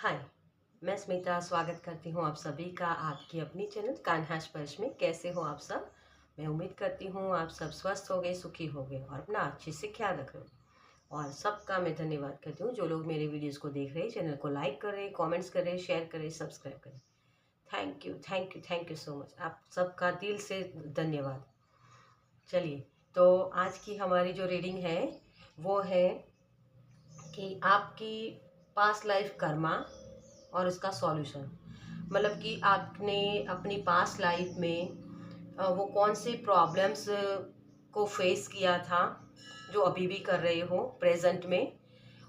हाय, मैं स्मिता स्वागत करती हूँ आप सभी का आपकी अपनी चैनल कान्हा स्पर्श में। कैसे हो आप सब? मैं उम्मीद करती हूँ आप सब स्वस्थ हो गए, सुखी हो गए और अपना अच्छे से ख्याल रख रहे हो। और सबका मैं धन्यवाद करती हूँ जो लोग मेरे वीडियोस को देख रहे हैं, चैनल को लाइक कर रहे हैं, कमेंट्स कर रहे हैं, शेयर करें, सब्सक्राइब करें। Thank you, thank you, thank you so much. आप सबका दिल से धन्यवाद। चलिए, तो आज की हमारी जो रीडिंग है वो है कि आपकी पास्ट लाइफ कर्मा और उसका सॉल्यूशन। मतलब कि आपने अपनी पास्ट लाइफ में वो कौन से प्रॉब्लम्स को फेस किया था जो अभी भी कर रहे हो प्रेजेंट में,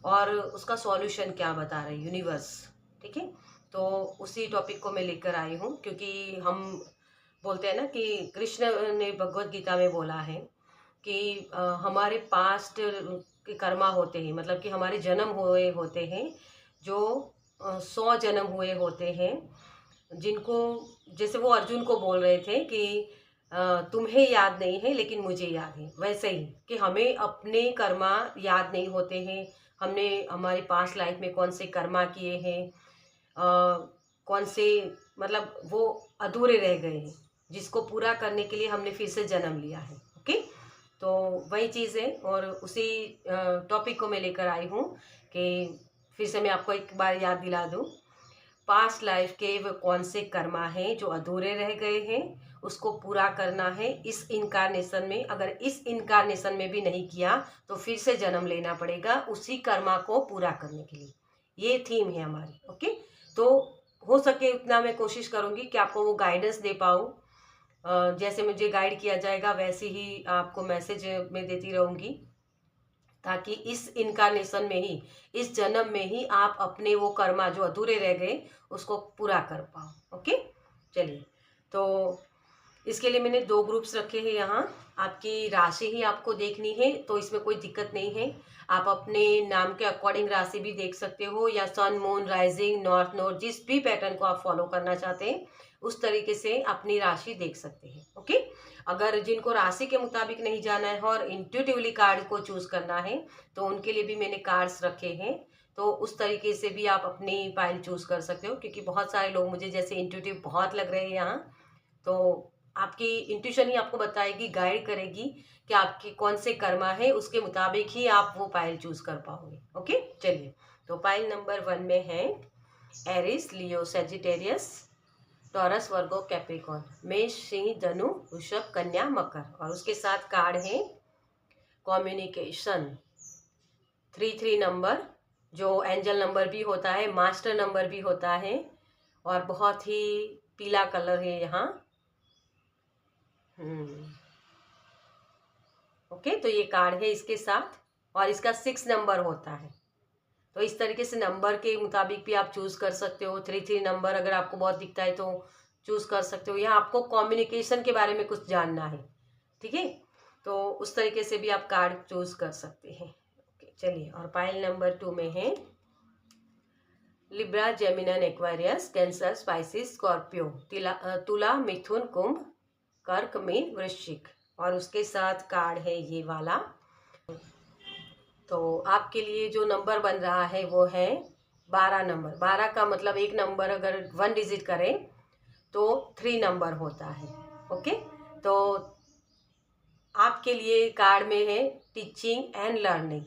और उसका सॉल्यूशन क्या बता रहे यूनिवर्स। ठीक है, तो उसी टॉपिक को मैं लेकर आई हूँ क्योंकि हम बोलते हैं ना कि कृष्ण ने भगवत गीता में बोला है कि हमारे पास्ट के कर्मा होते हैं, मतलब कि हमारे जन्म हुए होते हैं जो 100 जन्म हुए होते हैं, जिनको जैसे वो अर्जुन को बोल रहे थे कि तुम्हें याद नहीं है लेकिन मुझे याद है, वैसे ही कि हमें अपने कर्मा याद नहीं होते हैं। हमने हमारी पास्ट लाइफ में कौन से कर्मा किए हैं, कौन से, मतलब वो अधूरे रह गए हैं जिसको पूरा करने के लिए हमने फिर से जन्म लिया है। ओके, तो वही चीज़ है और उसी टॉपिक को मैं लेकर आई हूँ कि फिर से मैं आपको एक बार याद दिला दूँ। पास्ट लाइफ के वो कौन से कर्मा हैं जो अधूरे रह गए हैं, उसको पूरा करना है इस इनकारनेशन में। अगर इस इनकारनेशन में भी नहीं किया तो फिर से जन्म लेना पड़ेगा उसी कर्मा को पूरा करने के लिए। ये थीम है हमारी। ओके, तो हो सके उतना मैं कोशिश करूँगी कि आपको वो गाइडेंस दे पाऊँ। जैसे मुझे गाइड किया जाएगा वैसे ही आपको मैसेज मैं देती रहूँगी, ताकि इस इनकारनेशन में ही, इस जन्म में ही आप अपने वो कर्मा जो अधूरे रह गए उसको पूरा कर पाओ। ओके, चलिए, तो इसके लिए मैंने 2 ग्रुप्स रखे हैं यहाँ। आपकी राशि ही आपको देखनी है तो इसमें कोई दिक्कत नहीं है। आप अपने नाम के अकॉर्डिंग राशि भी देख सकते हो, या सन, मून, राइजिंग, नॉर्थ नोड, जिस भी पैटर्न को आप फॉलो करना चाहते हैं उस तरीके से अपनी राशि देख सकते हैं। ओके, अगर जिनको राशि के मुताबिक नहीं जाना है और इंट्यूटिवली कार्ड को चूज करना है तो उनके लिए भी मैंने कार्ड्स रखे हैं। तो उस तरीके से भी आप अपनी पाइल चूज कर सकते हो, क्योंकि बहुत सारे लोग मुझे जैसे इंट्यूटिव बहुत लग रहे हैं यहाँ। तो आपकी इंट्यूशन ही आपको बताएगी, गाइड करेगी कि आपकी कौन से कर्मा है, उसके मुताबिक ही आप वो पाइल चूज कर पाओगे। ओके, चलिए, तो पाइल नंबर 1 में है एरिस, लियो, सेजिटेरियस, टॉरस, वर्गो, कैप्रिकॉर्न, मेष, सिंह, धनु, वृषभ, कन्या, मकर। और उसके साथ कार्ड है कम्युनिकेशन, 33 नंबर, जो एंजल नंबर भी होता है, मास्टर नंबर भी होता है, और बहुत ही पीला कलर है यहाँ। ओके, तो ये कार्ड है इसके साथ, और इसका 6 नंबर होता है। तो इस तरीके से नंबर के मुताबिक भी आप चूज कर सकते हो। 33 नंबर अगर आपको बहुत दिखता है तो चूज कर सकते हो। यहाँ आपको कम्युनिकेशन के बारे में कुछ जानना है, ठीक है, तो उस तरीके से भी आप कार्ड चूज कर सकते हैं। ओके, चलिए, और पाइल नंबर 2 में है Libra, Gemini, Aquarius, Cancer, Pisces, Scorpio, तुला, मिथुन, कुंभ, कर्क, मीन, वृश्चिक। और उसके साथ कार्ड है ये वाला। तो आपके लिए जो नंबर बन रहा है वो है 12 नंबर। 12 का मतलब एक नंबर अगर 1 डिजिट करें तो 3 नंबर होता है। ओके, तो आपके लिए कार्ड में है टीचिंग एंड लर्निंग,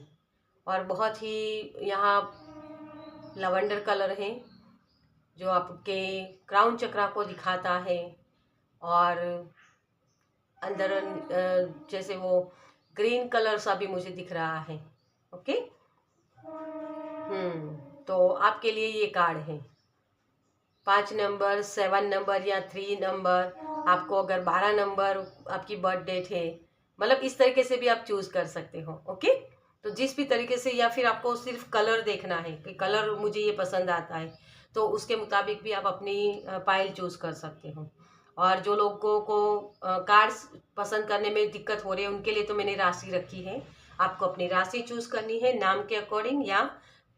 और बहुत ही यहाँ लवेंडर कलर है जो आपके क्राउन चक्रा को दिखाता है, और अंदर जैसे वो ग्रीन कलर सा भी मुझे दिख रहा है। ओके, तो आपके लिए ये कार्ड है 5 नंबर, 7 नंबर या 3 नंबर। आपको अगर 12 नंबर आपकी बर्थ डेट है, मतलब इस तरीके से भी आप चूज कर सकते हो। ओके, तो जिस भी तरीके से, या फिर आपको सिर्फ कलर देखना है कि कलर मुझे ये पसंद आता है, तो उसके मुताबिक भी आप अपनी पाइल चूज कर सकते हो। और जो लोगों को कार्ड्स पसंद करने में दिक्कत हो रही है उनके लिए तो मैंने राशि रखी है। आपको अपनी राशि चूज करनी है नाम के अकॉर्डिंग, या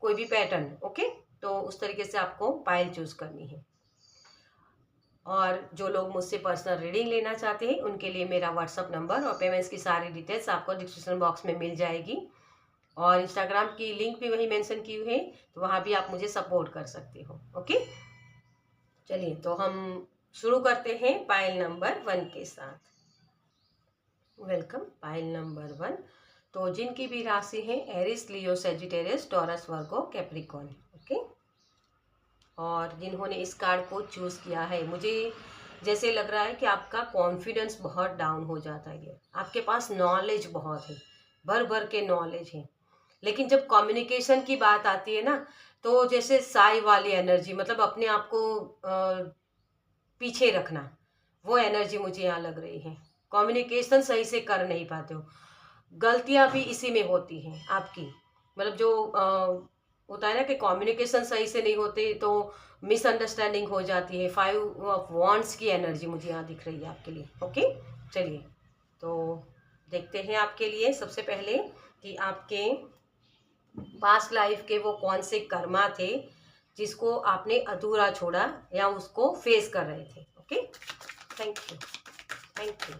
कोई भी पैटर्न। ओके, तो उस तरीके से आपको पाइल चूज करनी है। और जो लोग मुझसे पर्सनल रीडिंग लेना चाहते हैं उनके लिए मेरा व्हाट्सअप नंबर और पेमेंट्स की सारी डिटेल्स आपको डिस्क्रिप्शन बॉक्स में मिल जाएगी। और इंस्टाग्राम की लिंक भी वही मेंशन की हुई है, तो वहाँ भी आप मुझे सपोर्ट कर सकते हो। ओके, चलिए तो हम शुरू करते हैं पाइल नंबर 1 के साथ। Welcome pile number 1। तो जिनकी भी राशि है एरिस, लियो, सेजिटेरियस, टॉरस, वर्गो, कैप्रिकॉर्न। ओके, और जिन्होंने इस कार्ड को चूज किया है, मुझे जैसे लग रहा है कि आपका कॉन्फिडेंस बहुत डाउन हो जाता है। आपके पास नॉलेज बहुत है, भर भर के नॉलेज है, लेकिन जब कम्युनिकेशन की बात आती है ना, तो जैसे साई वाली एनर्जी, मतलब अपने आप को पीछे रखना, वो एनर्जी मुझे यहाँ लग रही है। कम्युनिकेशन सही से कर नहीं पाते हो, गलतियां भी इसी में होती हैं आपकी। मतलब जो होता है ना कि कम्युनिकेशन सही से नहीं होते तो मिसअंडरस्टैंडिंग हो जाती है। 5 ऑफ वॉन्ड्स की एनर्जी मुझे यहाँ दिख रही है आपके लिए। ओके, चलिए तो देखते हैं आपके लिए सबसे पहले कि आपके पास्ट लाइफ के वो कौन से कर्मा थे जिसको आपने अधूरा छोड़ा या उसको फेस कर रहे थे। Okay, thank you, thank you.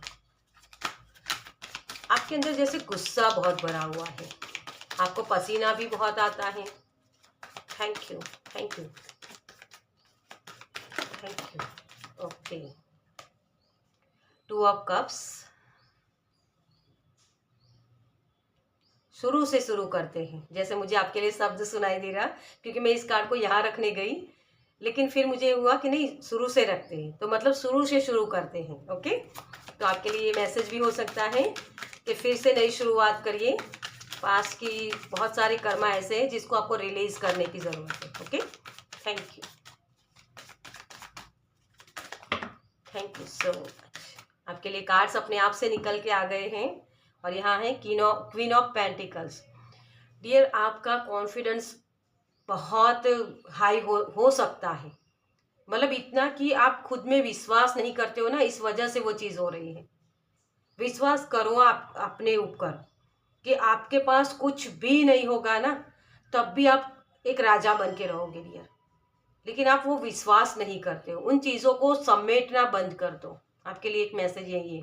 आपके अंदर जैसे गुस्सा बहुत भरा हुआ है, आपको पसीना भी बहुत आता है। Thank you, thank you, thank you. Okay, 2 of cups. शुरू से शुरू करते हैं, जैसे मुझे आपके लिए शब्द सुनाई दे रहा, क्योंकि मैं इस कार्ड को यहाँ रखने गई, लेकिन फिर मुझे हुआ कि नहीं, शुरू से रखते हैं, तो मतलब शुरू से शुरू करते हैं। ओके, तो आपके लिए ये मैसेज भी हो सकता है कि फिर से नई शुरुआत करिए। पास्ट की बहुत सारे कर्मा ऐसे हैं जिसको आपको रिलीज करने की ज़रूरत है। Okay, thank you, thank you so much. आपके लिए कार्ड्स अपने आप से निकल के आ गए हैं, और यहाँ है क्वीन ऑफ पेंटिकल्स। डियर, आपका कॉन्फिडेंस बहुत हाई हो सकता है, मतलब इतना कि आप खुद में विश्वास नहीं करते हो ना, इस वजह से वो चीज़ हो रही है। विश्वास करो आप अपने ऊपर कि आपके पास कुछ भी नहीं होगा ना, तब भी आप एक राजा बन के रहोगे डियर। लेकिन आप वो विश्वास नहीं करते हो, उन चीज़ों को समेटना बंद कर दो। आपके लिए एक मैसेज यही है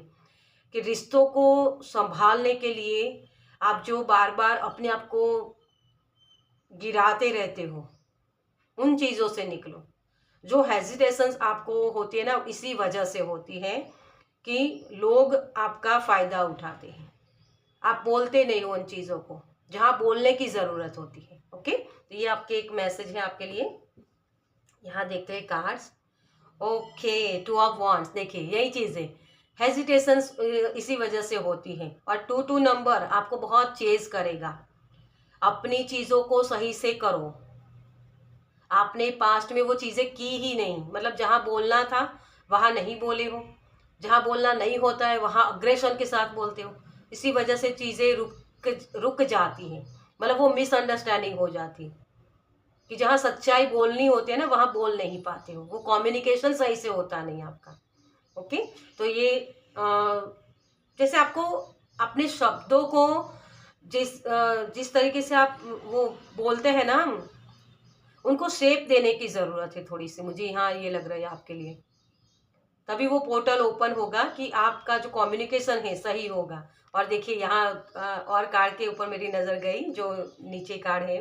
कि रिश्तों को संभालने के लिए आप जो बार बार अपने आप को गिराते रहते हो, उन चीज़ों से निकलो। जो हेजिटेशंस आपको होती है ना, इसी वजह से होती है कि लोग आपका फ़ायदा उठाते हैं। आप बोलते नहीं हो उन चीज़ों को जहाँ बोलने की ज़रूरत होती है। ओके, तो ये आपके एक मैसेज है आपके लिए। यहाँ देखते हैं कार्ड्स। Okay, 2 of wands. देखिए यही चीज़ है, हेजिटेशंस इसी वजह से होती है। और 2 नंबर आपको बहुत चेज करेगा। अपनी चीज़ों को सही से करो। आपने पास्ट में वो चीज़ें की ही नहीं, मतलब जहाँ बोलना था वहाँ नहीं बोले हो, जहाँ बोलना नहीं होता है वहाँ अग्रेशन के साथ बोलते हो। इसी वजह से चीज़ें रुक जाती हैं, मतलब वो मिसअंडरस्टैंडिंग हो जाती है कि जहाँ सच्चाई बोलनी होती है ना, वहाँ बोल नहीं पाते हो, वो कम्युनिकेशन सही से होता नहीं आपका। ओके, तो ये जैसे आपको अपने शब्दों को जिस तरीके से आप वो बोलते हैं ना, उनको शेप देने की ज़रूरत है थोड़ी सी, मुझे यहाँ ये लग रहा है आपके लिए। तभी वो पोर्टल ओपन होगा कि आपका जो कम्युनिकेशन है सही होगा। और देखिए यहाँ और कार्ड के ऊपर मेरी नज़र गई, जो नीचे कार्ड है,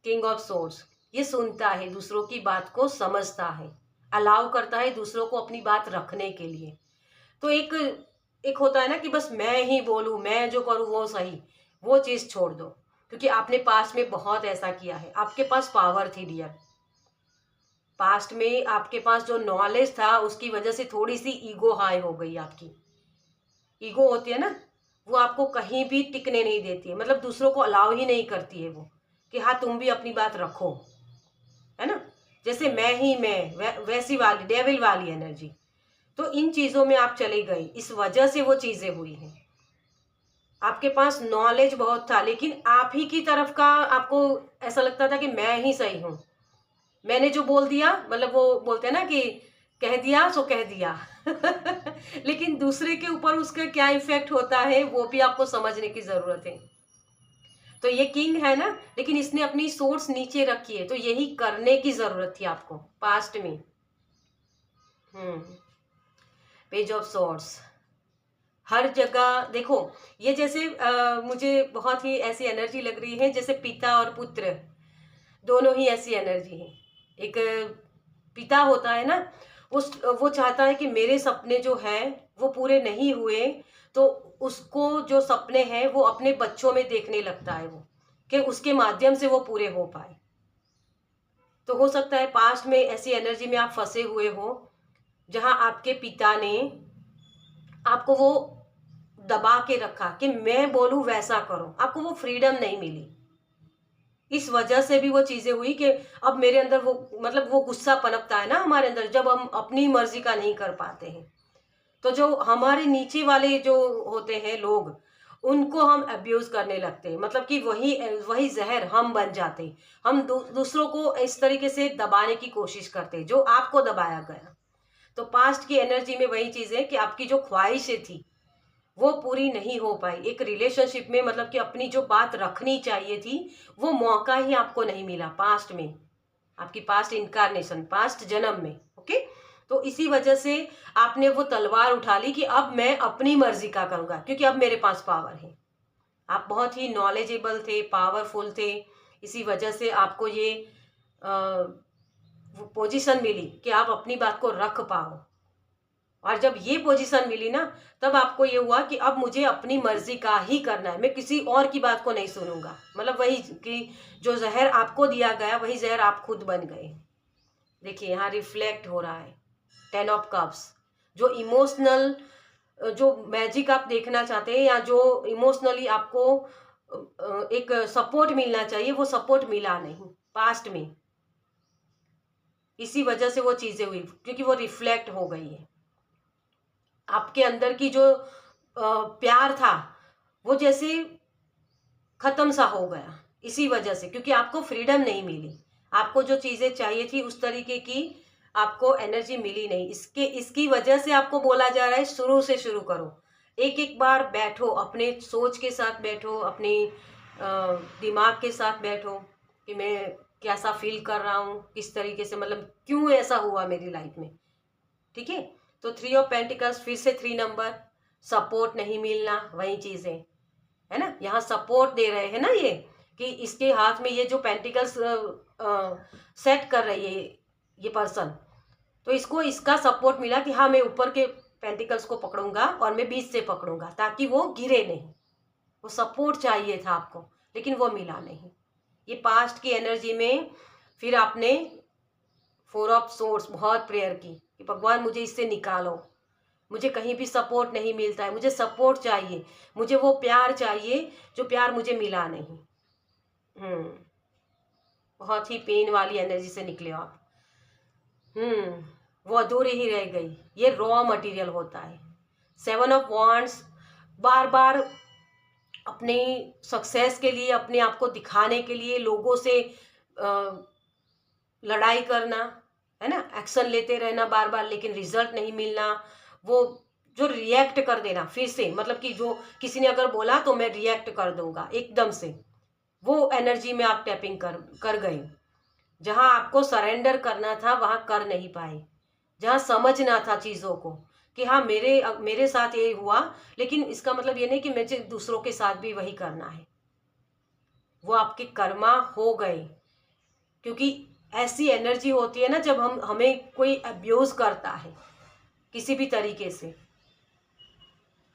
किंग ऑफ सोर्ड्स। ये सुनता है, दूसरों की बात को समझता है, अलाउ करता है दूसरों को अपनी बात रखने के लिए। तो एक एक होता है ना कि बस मैं ही बोलूँ, मैं जो करूँ वो सही, वो चीज़ छोड़ दो, क्योंकि आपने पास्ट में बहुत ऐसा किया है। आपके पास पावर थी डियर, पास्ट में आपके पास जो नॉलेज था उसकी वजह से थोड़ी सी ईगो हाई हो गई आपकी। ईगो होती है ना, वो आपको कहीं भी टिकने नहीं देती है, मतलब दूसरों को अलाउ ही नहीं करती है वो, कि हाँ तुम भी अपनी बात रखो, है ना। जैसे मैं ही मैं, वैसी वाली डेविल वाली एनर्जी। तो इन चीज़ों में आप चले गए, इस वजह से वो चीज़ें हुई हैं। आपके पास नॉलेज बहुत था, लेकिन आप ही की तरफ का आपको ऐसा लगता था कि मैं ही सही हूँ, मैंने जो बोल दिया, मतलब वो बोलते हैं ना कि कह दिया सो कह दिया। लेकिन दूसरे के ऊपर उसका क्या इफेक्ट होता है वो भी आपको समझने की जरूरत है। तो ये किंग है ना, लेकिन इसने अपनी सोर्स नीचे रखी है, तो यही करने की जरूरत थी आपको पास्ट में। Page of source. हर जगह देखो, ये जैसे मुझे बहुत ही ऐसी एनर्जी लग रही है जैसे पिता और पुत्र दोनों ही ऐसी एनर्जी है। एक पिता होता है ना, उस वो चाहता है कि मेरे सपने जो हैं वो पूरे नहीं हुए, तो उसको जो सपने हैं वो अपने बच्चों में देखने लगता है, वो कि उसके माध्यम से वो पूरे हो पाए। तो हो सकता है पास्ट में ऐसी एनर्जी में आप फंसे हुए हो, जहां आपके पिता ने आपको वो दबा के रखा कि मैं बोलूं वैसा करो, आपको वो फ्रीडम नहीं मिली। इस वजह से भी वो चीजें हुई कि अब मेरे अंदर वो मतलब वो गुस्सा पनपता है ना हमारे अंदर, जब हम अपनी मर्जी का नहीं कर पाते हैं। तो जो हमारे नीचे वाले जो होते हैं लोग, उनको हम अब्यूज करने लगते हैं, मतलब कि वही वही जहर हम बन जाते हैं। हम दूसरों को इस तरीके से दबाने की कोशिश करते हैं जो आपको दबाया गया। तो पास्ट की एनर्जी में वही चीज है कि आपकी जो ख्वाहिशें थी वो पूरी नहीं हो पाई एक रिलेशनशिप में, मतलब कि अपनी जो बात रखनी चाहिए थी वो मौका ही आपको नहीं मिला पास्ट में, आपकी पास्ट इनकारनेशन, पास्ट जन्म में। ओके, तो इसी वजह से आपने वो तलवार उठा ली कि अब मैं अपनी मर्जी का करूंगा, क्योंकि अब मेरे पास पावर है। आप बहुत ही नॉलेजेबल थे, पावरफुल थे, इसी वजह से आपको ये पोजीशन मिली कि आप अपनी बात को रख पाओ। और जब ये पोजीशन मिली ना, तब आपको ये हुआ कि अब मुझे अपनी मर्जी का ही करना है, मैं किसी और की बात को नहीं सुनूंगा। मतलब वही कि जो जहर आपको दिया गया वही जहर आप खुद बन गए। देखिए यहाँ रिफ्लेक्ट हो रहा है 10 ऑफ कप्स। जो इमोशनल, जो मैजिक आप देखना चाहते हैं या जो इमोशनली आपको एक सपोर्ट मिलना चाहिए, वो सपोर्ट मिला नहीं पास्ट में। इसी वजह से वो चीजें हुई, क्योंकि वो रिफ्लेक्ट हो गई है। आपके अंदर की जो प्यार था वो जैसे खत्म सा हो गया, इसी वजह से, क्योंकि आपको फ्रीडम नहीं मिली। आपको जो चीजें चाहिए थी उस तरीके की आपको एनर्जी मिली नहीं। इसकी वजह से आपको बोला जा रहा है शुरू से शुरू करो। एक एक बार बैठो, अपने सोच के साथ बैठो, अपने दिमाग के साथ बैठो कि मैं कैसा फील कर रहा हूँ, किस तरीके से, मतलब क्यों ऐसा हुआ मेरी लाइफ में। ठीक है, तो 3 ऑफ पेंटिकल्स, फिर से 3 नंबर, सपोर्ट नहीं मिलना, वही चीज है ना। यहाँ सपोर्ट दे रहे हैं ना ये, कि इसके हाथ में ये जो पेंटिकल्स सेट कर रही है ये पर्सन, तो इसको इसका सपोर्ट मिला कि हाँ मैं ऊपर के पेंटिकल्स को पकड़ूंगा और मैं बीच से पकड़ूंगा ताकि वो गिरे नहीं। वो सपोर्ट चाहिए था आपको, लेकिन वो मिला नहीं। ये पास्ट की एनर्जी में फिर आपने 4 ऑफ सोर्स बहुत प्रेयर की कि भगवान मुझे इससे निकालो, मुझे कहीं भी सपोर्ट नहीं मिलता है, मुझे सपोर्ट चाहिए, मुझे वो प्यार चाहिए जो प्यार मुझे मिला नहीं। बहुत ही पेन वाली एनर्जी से निकले हो आप। वो अधूरी ही रह गई। ये रॉ मटेरियल होता है। 7 ऑफ वॉन्ड्स, बार बार अपनी सक्सेस के लिए, अपने आप को दिखाने के लिए लोगों से लड़ाई करना, है ना, एक्शन लेते रहना बार बार, लेकिन रिजल्ट नहीं मिलना। वो जो रिएक्ट कर देना फिर से, मतलब कि जो किसी ने अगर बोला तो मैं रिएक्ट कर दूंगा एकदम से, वो एनर्जी में आप टैपिंग कर गए। जहां आपको सरेंडर करना था वहां कर नहीं पाए। जहां समझना था चीजों को कि हाँ मेरे मेरे साथ ये हुआ, लेकिन इसका मतलब ये नहीं कि मुझे दूसरों के साथ भी वही करना है। वो आपके कर्मा हो गए, क्योंकि ऐसी एनर्जी होती है ना जब हमें कोई अब्यूज करता है किसी भी तरीके से।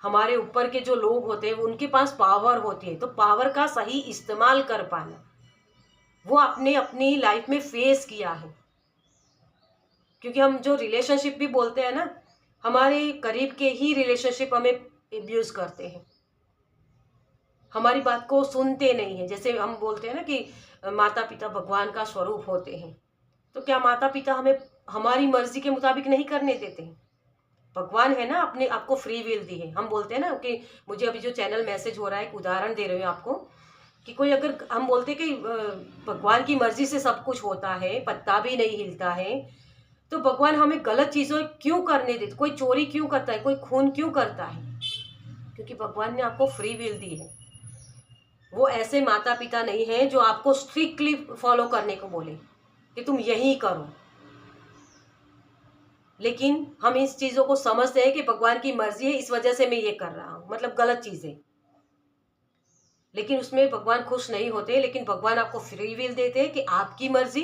हमारे ऊपर के जो लोग होते हैं उनके पास पावर होती है, तो पावर का सही इस्तेमाल कर पाना, वो आपने अपनी लाइफ में फेस किया है। क्योंकि हम जो रिलेशनशिप भी बोलते हैं ना, हमारे करीब के ही रिलेशनशिप हमें अब्यूज करते हैं, हमारी बात को सुनते नहीं है। जैसे हम बोलते हैं ना कि माता पिता भगवान का स्वरूप होते हैं, तो क्या माता पिता हमें हमारी मर्जी के मुताबिक नहीं करने देते हैं? भगवान है ना, अपने आपको फ्री विल दी है। हम बोलते हैं ना कि मुझे अभी जो चैनल मैसेज हो रहा है, एक उदाहरण दे रहे हो आपको, कि कोई अगर हम बोलते कि भगवान की मर्जी से सब कुछ होता है, पत्ता भी नहीं हिलता है, तो भगवान हमें गलत चीजों क्यों करने देते? कोई चोरी क्यों करता है, कोई खून क्यों करता है? क्योंकि भगवान ने आपको फ्री विल दी है। वो ऐसे माता पिता नहीं है जो आपको स्ट्रिक्टली फॉलो करने को बोले कि तुम यही करो। लेकिन हम इस चीज़ों को समझते हैं कि भगवान की मर्जी है, इस वजह से मैं ये कर रहा हूँ, मतलब गलत चीज़ें। लेकिन उसमें भगवान खुश नहीं होते, लेकिन भगवान आपको फ्री विल देते हैं कि आपकी मर्जी,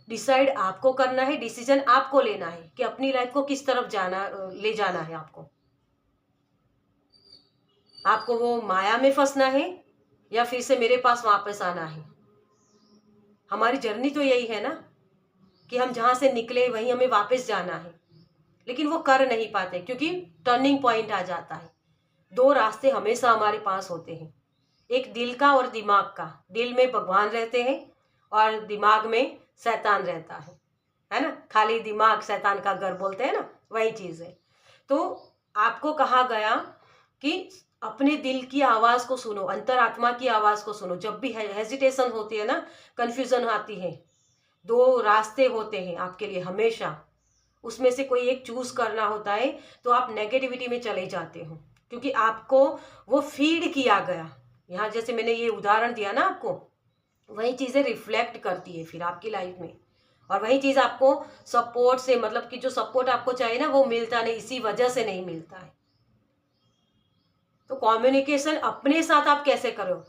डिसाइड आपको करना है, डिसीजन आपको लेना है कि अपनी लाइफ को किस तरफ जाना, ले जाना है आपको। आपको वो माया में फंसना है या फिर से मेरे पास वापस आना है। हमारी जर्नी तो यही है ना कि हम जहां से निकले वहीं हमें वापस जाना है, लेकिन वो कर नहीं पाते क्योंकि टर्निंग पॉइंट आ जाता है। दो रास्ते हमेशा हमारे पास होते हैं, एक दिल का और दिमाग का। दिल में भगवान रहते हैं और दिमाग में शैतान रहता है ना। खाली दिमाग शैतान का घर बोलते हैं ना, वही चीज है। तो आपको कहा गया कि अपने दिल की आवाज को सुनो, अंतरात्मा की आवाज को सुनो। जब भी हेजिटेशन होती है ना, कंफ्यूजन आती है, दो रास्ते होते हैं आपके लिए हमेशा, उसमें से कोई एक चूज करना होता है, तो आप नेगेटिविटी में चले जाते हो क्योंकि आपको वो फीड किया गया। यहाँ जैसे मैंने ये उदाहरण दिया ना आपको, वही चीजें रिफ्लेक्ट करती है फिर आपकी लाइफ में, और वही चीज आपको सपोर्ट से, मतलब कि जो सपोर्ट आपको चाहिए ना वो मिलता नहीं, इसी वजह से नहीं मिलता है। तो कम्युनिकेशन अपने साथ आप कैसे करो।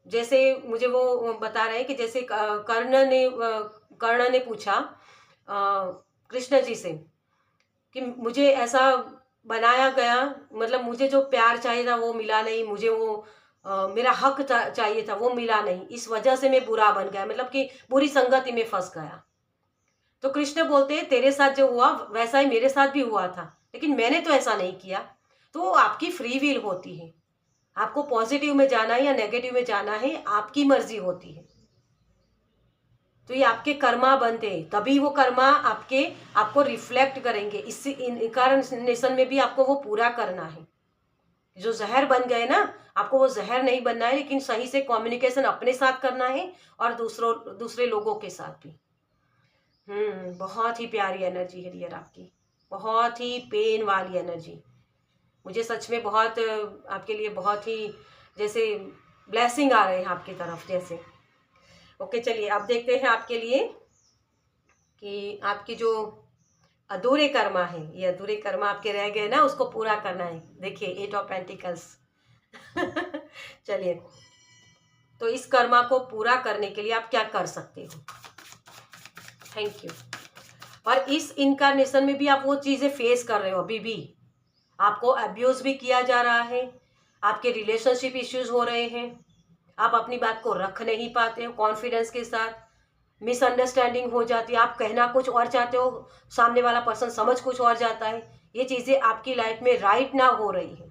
जैसे मुझे वो बता रहे हैं कि जैसे कर्ण ने पूछा कृष्ण जी से कि मुझे ऐसा बनाया गया, मतलब मुझे जो प्यार चाहिए था वो मिला नहीं, मुझे वो मेरा हक चाहिए था वो मिला नहीं, इस वजह से मैं बुरा बन गया, मतलब कि बुरी संगति में फंस गया। तो कृष्ण बोलते हैं तेरे साथ जो हुआ वैसा ही मेरे साथ भी हुआ था, लेकिन मैंने तो ऐसा नहीं किया। तो आपकी फ्री विल होती है, आपको पॉजिटिव में जाना है या नेगेटिव में जाना है, आपकी मर्जी होती है। तो ये आपके कर्मा बनते हैं, तभी वो कर्मा आपको रिफ्लेक्ट करेंगे। इस इनकारनेशन में भी आपको वो पूरा करना है। जो जहर बन गए ना, आपको वो जहर नहीं बनना है, लेकिन सही से कम्युनिकेशन अपने साथ करना है और दूसरे लोगों के साथ भी। बहुत ही प्यारी एनर्जी है डियर आपकी, बहुत ही पेन वाली एनर्जी। मुझे सच में बहुत आपके लिए बहुत ही जैसे ब्लेसिंग आ रहे हैं आपकी तरफ जैसे। ओके चलिए अब देखते हैं आपके लिए कि आपकी जो अधूरे कर्मा है, ये अधूरे कर्मा आपके रह गए ना, उसको पूरा करना है। देखिए 8 ऑफ पेंटिकल्स। चलिए, तो इस कर्मा को पूरा करने के लिए आप क्या कर सकते हो। Thank you. और इस इनकारनेशन में भी आप वो चीजें फेस कर रहे हो, अभी भी आपको अब्यूज भी किया जा रहा है, आपके रिलेशनशिप इश्यूज हो रहे हैं, आप अपनी बात को रख नहीं पाते हो कॉन्फिडेंस के साथ, मिसअंडरस्टैंडिंग हो जाती है, आप कहना कुछ और चाहते हो, सामने वाला पर्सन समझ कुछ और जाता है। ये चीज़ें आपकी लाइफ में राइट ना हो रही है,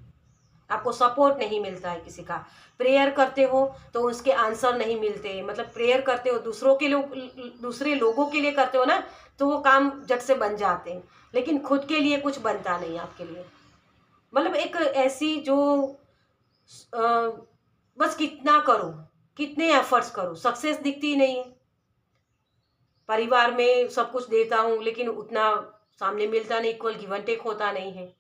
आपको सपोर्ट नहीं मिलता है किसी का। प्रेयर करते हो तो उसके आंसर नहीं मिलते, मतलब प्रेयर करते हो दूसरे लोगों के लिए करते हो ना, तो वो काम झट से बन जाते हैं, लेकिन खुद के लिए कुछ बनता नहीं आपके लिए। मतलब एक ऐसी जो बस कितना करो, कितने एफर्ट्स करो, सक्सेस दिखती ही नहीं है। परिवार में सब कुछ देता हूँ लेकिन उतना सामने मिलता नहीं, इक्वल गिव एंड टेक होता नहीं है।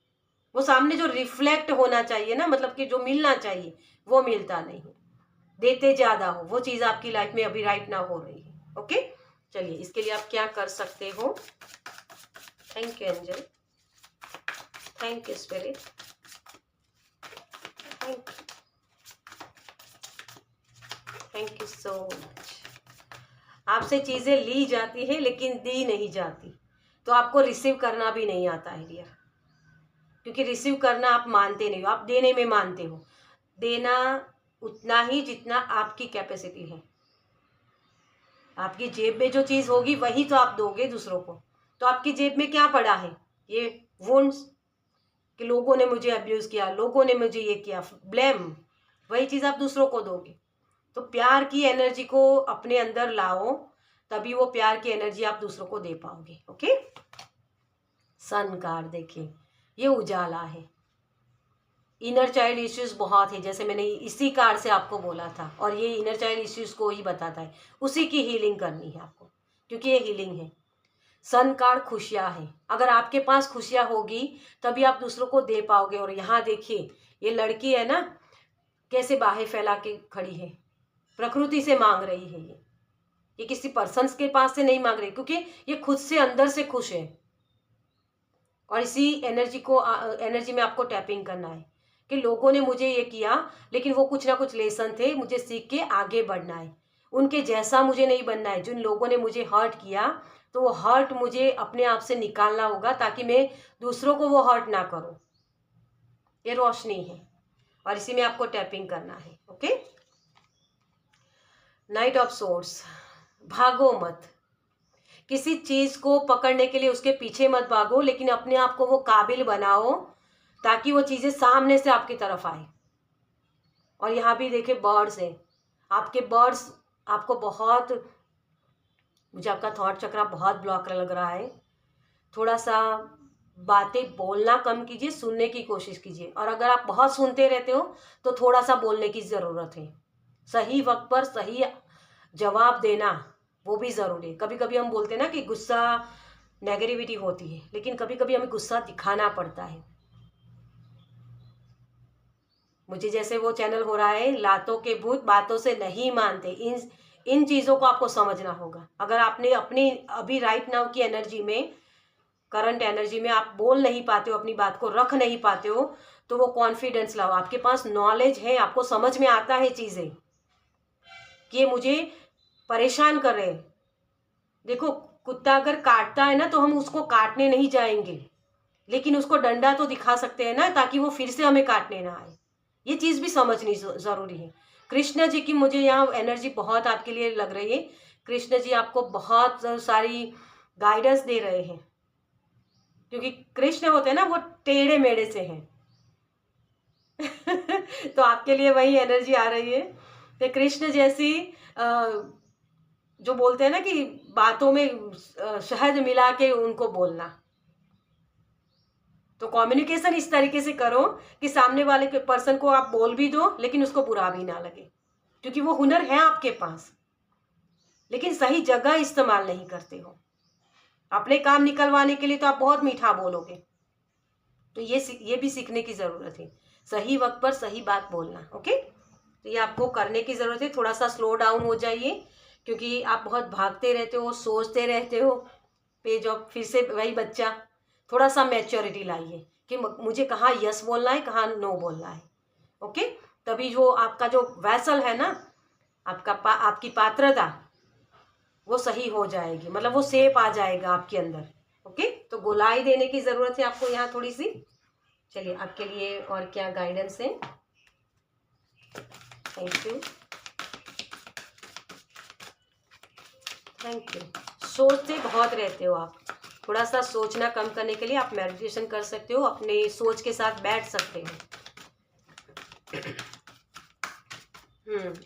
वो सामने जो रिफ्लेक्ट होना चाहिए ना, मतलब कि जो मिलना चाहिए वो मिलता नहीं है। देते ज्यादा हो, वो चीज आपकी लाइफ में अभी राइट ना हो रही है। ओके चलिए, इसके लिए आप क्या कर सकते हो। Thank you angel, thank you spirit, thank you so much. आपसे चीजें ली जाती है लेकिन दी नहीं जाती, तो आपको रिसीव करना भी नहीं आता है डियर, क्योंकि रिसीव करना आप मानते नहीं हो, आप देने में मानते हो। देना उतना ही जितना आपकी कैपेसिटी है। आपकी जेब में जो चीज होगी वही तो आप दोगे दूसरों को। तो आपकी जेब में क्या पड़ा है, ये वुंड्स कि लोगों ने मुझे अब्यूज किया, लोगों ने मुझे ये किया, ब्लेम, वही चीज आप दूसरों को दोगे। तो प्यार की एनर्जी को अपने अंदर लाओ, तभी वो प्यार की एनर्जी आप दूसरों को दे पाओगे। ओके, सन कार्ड देखिए, ये उजाला है। इनर चाइल्ड इश्यूज बहुत है, जैसे मैंने इसी कार्ड से आपको बोला था, और ये इनर चाइल्ड इश्यूज को ही बताता है, उसी की हीलिंग करनी है आपको, क्योंकि ये हीलिंग है। सन कार्ड खुशियां है, अगर आपके पास खुशियां होगी तभी आप दूसरों को दे पाओगे। और यहाँ देखिए ये लड़की है ना, कैसे बाहें फैला के खड़ी है, प्रकृति से मांग रही है। ये किसी पर्सन के पास से नहीं मांग रही, क्योंकि ये खुद से अंदर से खुश है। और इसी एनर्जी में आपको टैपिंग करना है कि लोगों ने मुझे ये किया, लेकिन वो कुछ ना कुछ लेसन थे, मुझे सीख के आगे बढ़ना है। उनके जैसा मुझे नहीं बनना है। जिन लोगों ने मुझे हर्ट किया, तो वो हर्ट मुझे अपने आप से निकालना होगा, ताकि मैं दूसरों को वो हर्ट ना करूं। ये रोशनी है और इसी में आपको टैपिंग करना है। Okay, night of source. भागो मत, किसी चीज को पकड़ने के लिए उसके पीछे मत भागो, लेकिन अपने आप को वो काबिल बनाओ ताकि वो चीजें सामने से आपकी तरफ आए। और यहाँ भी देखिए बर्ड्स हैं, आपके बर्ड्स आपको बहुत, मुझे आपका थॉट चक्र बहुत ब्लॉक लग रहा है। थोड़ा सा बातें बोलना कम कीजिए, सुनने की कोशिश कीजिए। और अगर आप बहुत सुनते रहते हो तो थोड़ा सा बोलने की ज़रूरत है। सही वक्त पर सही जवाब देना वो भी ज़रूरी है। कभी कभी हम बोलते हैं ना कि गुस्सा नेगेटिविटी होती है, लेकिन कभी कभी हमें गुस्सा दिखाना पड़ता है। मुझे जैसे वो चैनल हो रहा है, लातों के भूत बातों से नहीं मानते, इन चीज़ों को आपको समझना होगा। अगर आपने अपनी अभी राइट नाउ की एनर्जी में, करंट एनर्जी में आप बोल नहीं पाते हो, अपनी बात को रख नहीं पाते हो, तो वो कॉन्फिडेंस लाओ। आपके पास नॉलेज है, आपको समझ में आता है चीज़ें कि ये मुझे परेशान कर रहे हैं। देखो, कुत्ता अगर काटता है ना तो हम उसको काटने नहीं जाएंगे, लेकिन उसको डंडा तो दिखा सकते हैं ना, ताकि वो फिर से हमें काटने ना आए। ये चीज़ भी समझनी ज़रूरी है। कृष्ण जी की मुझे यहाँ एनर्जी बहुत आपके लिए लग रही है। कृष्ण जी आपको बहुत सारी गाइडेंस दे रहे हैं, क्योंकि कृष्ण होते हैं ना, वो टेढ़े मेढ़े से हैं। तो आपके लिए वही एनर्जी आ रही है कि कृष्ण जैसी जो बोलते हैं ना कि बातों में शहद मिला के उनको बोलना। तो कम्युनिकेशन इस तरीके से करो कि सामने वाले के पर्सन को आप बोल भी दो, लेकिन उसको बुरा भी ना लगे, क्योंकि वो हुनर है आपके पास, लेकिन सही जगह इस्तेमाल नहीं करते हो। अपने काम निकलवाने के लिए तो आप बहुत मीठा बोलोगे, तो ये भी सीखने की ज़रूरत है, सही वक्त पर सही बात बोलना। ओके, तो ये आपको करने की ज़रूरत है। थोड़ा सा स्लो डाउन हो जाइए, क्योंकि आप बहुत भागते रहते हो, सोचते रहते हो। पेज ऑफ फिर से वही बच्चा, थोड़ा सा मैच्योरिटी लाइए कि मुझे कहाँ यस बोलना है, कहाँ नो बोलना है। ओके, तभी जो आपका जो वैसल है ना, आपकी पात्रता वो सही हो जाएगी, मतलब वो सेप आ जाएगा आपके अंदर। ओके, तो गोलाई देने की ज़रूरत है आपको यहाँ थोड़ी सी। चलिए, आपके लिए और क्या गाइडेंस है। Thank you, thank you. सोचते बहुत रहते हो आप, थोड़ा सा सोचना कम करने के लिए आप मेडिटेशन कर सकते हो, अपने सोच के साथ बैठ सकते हो।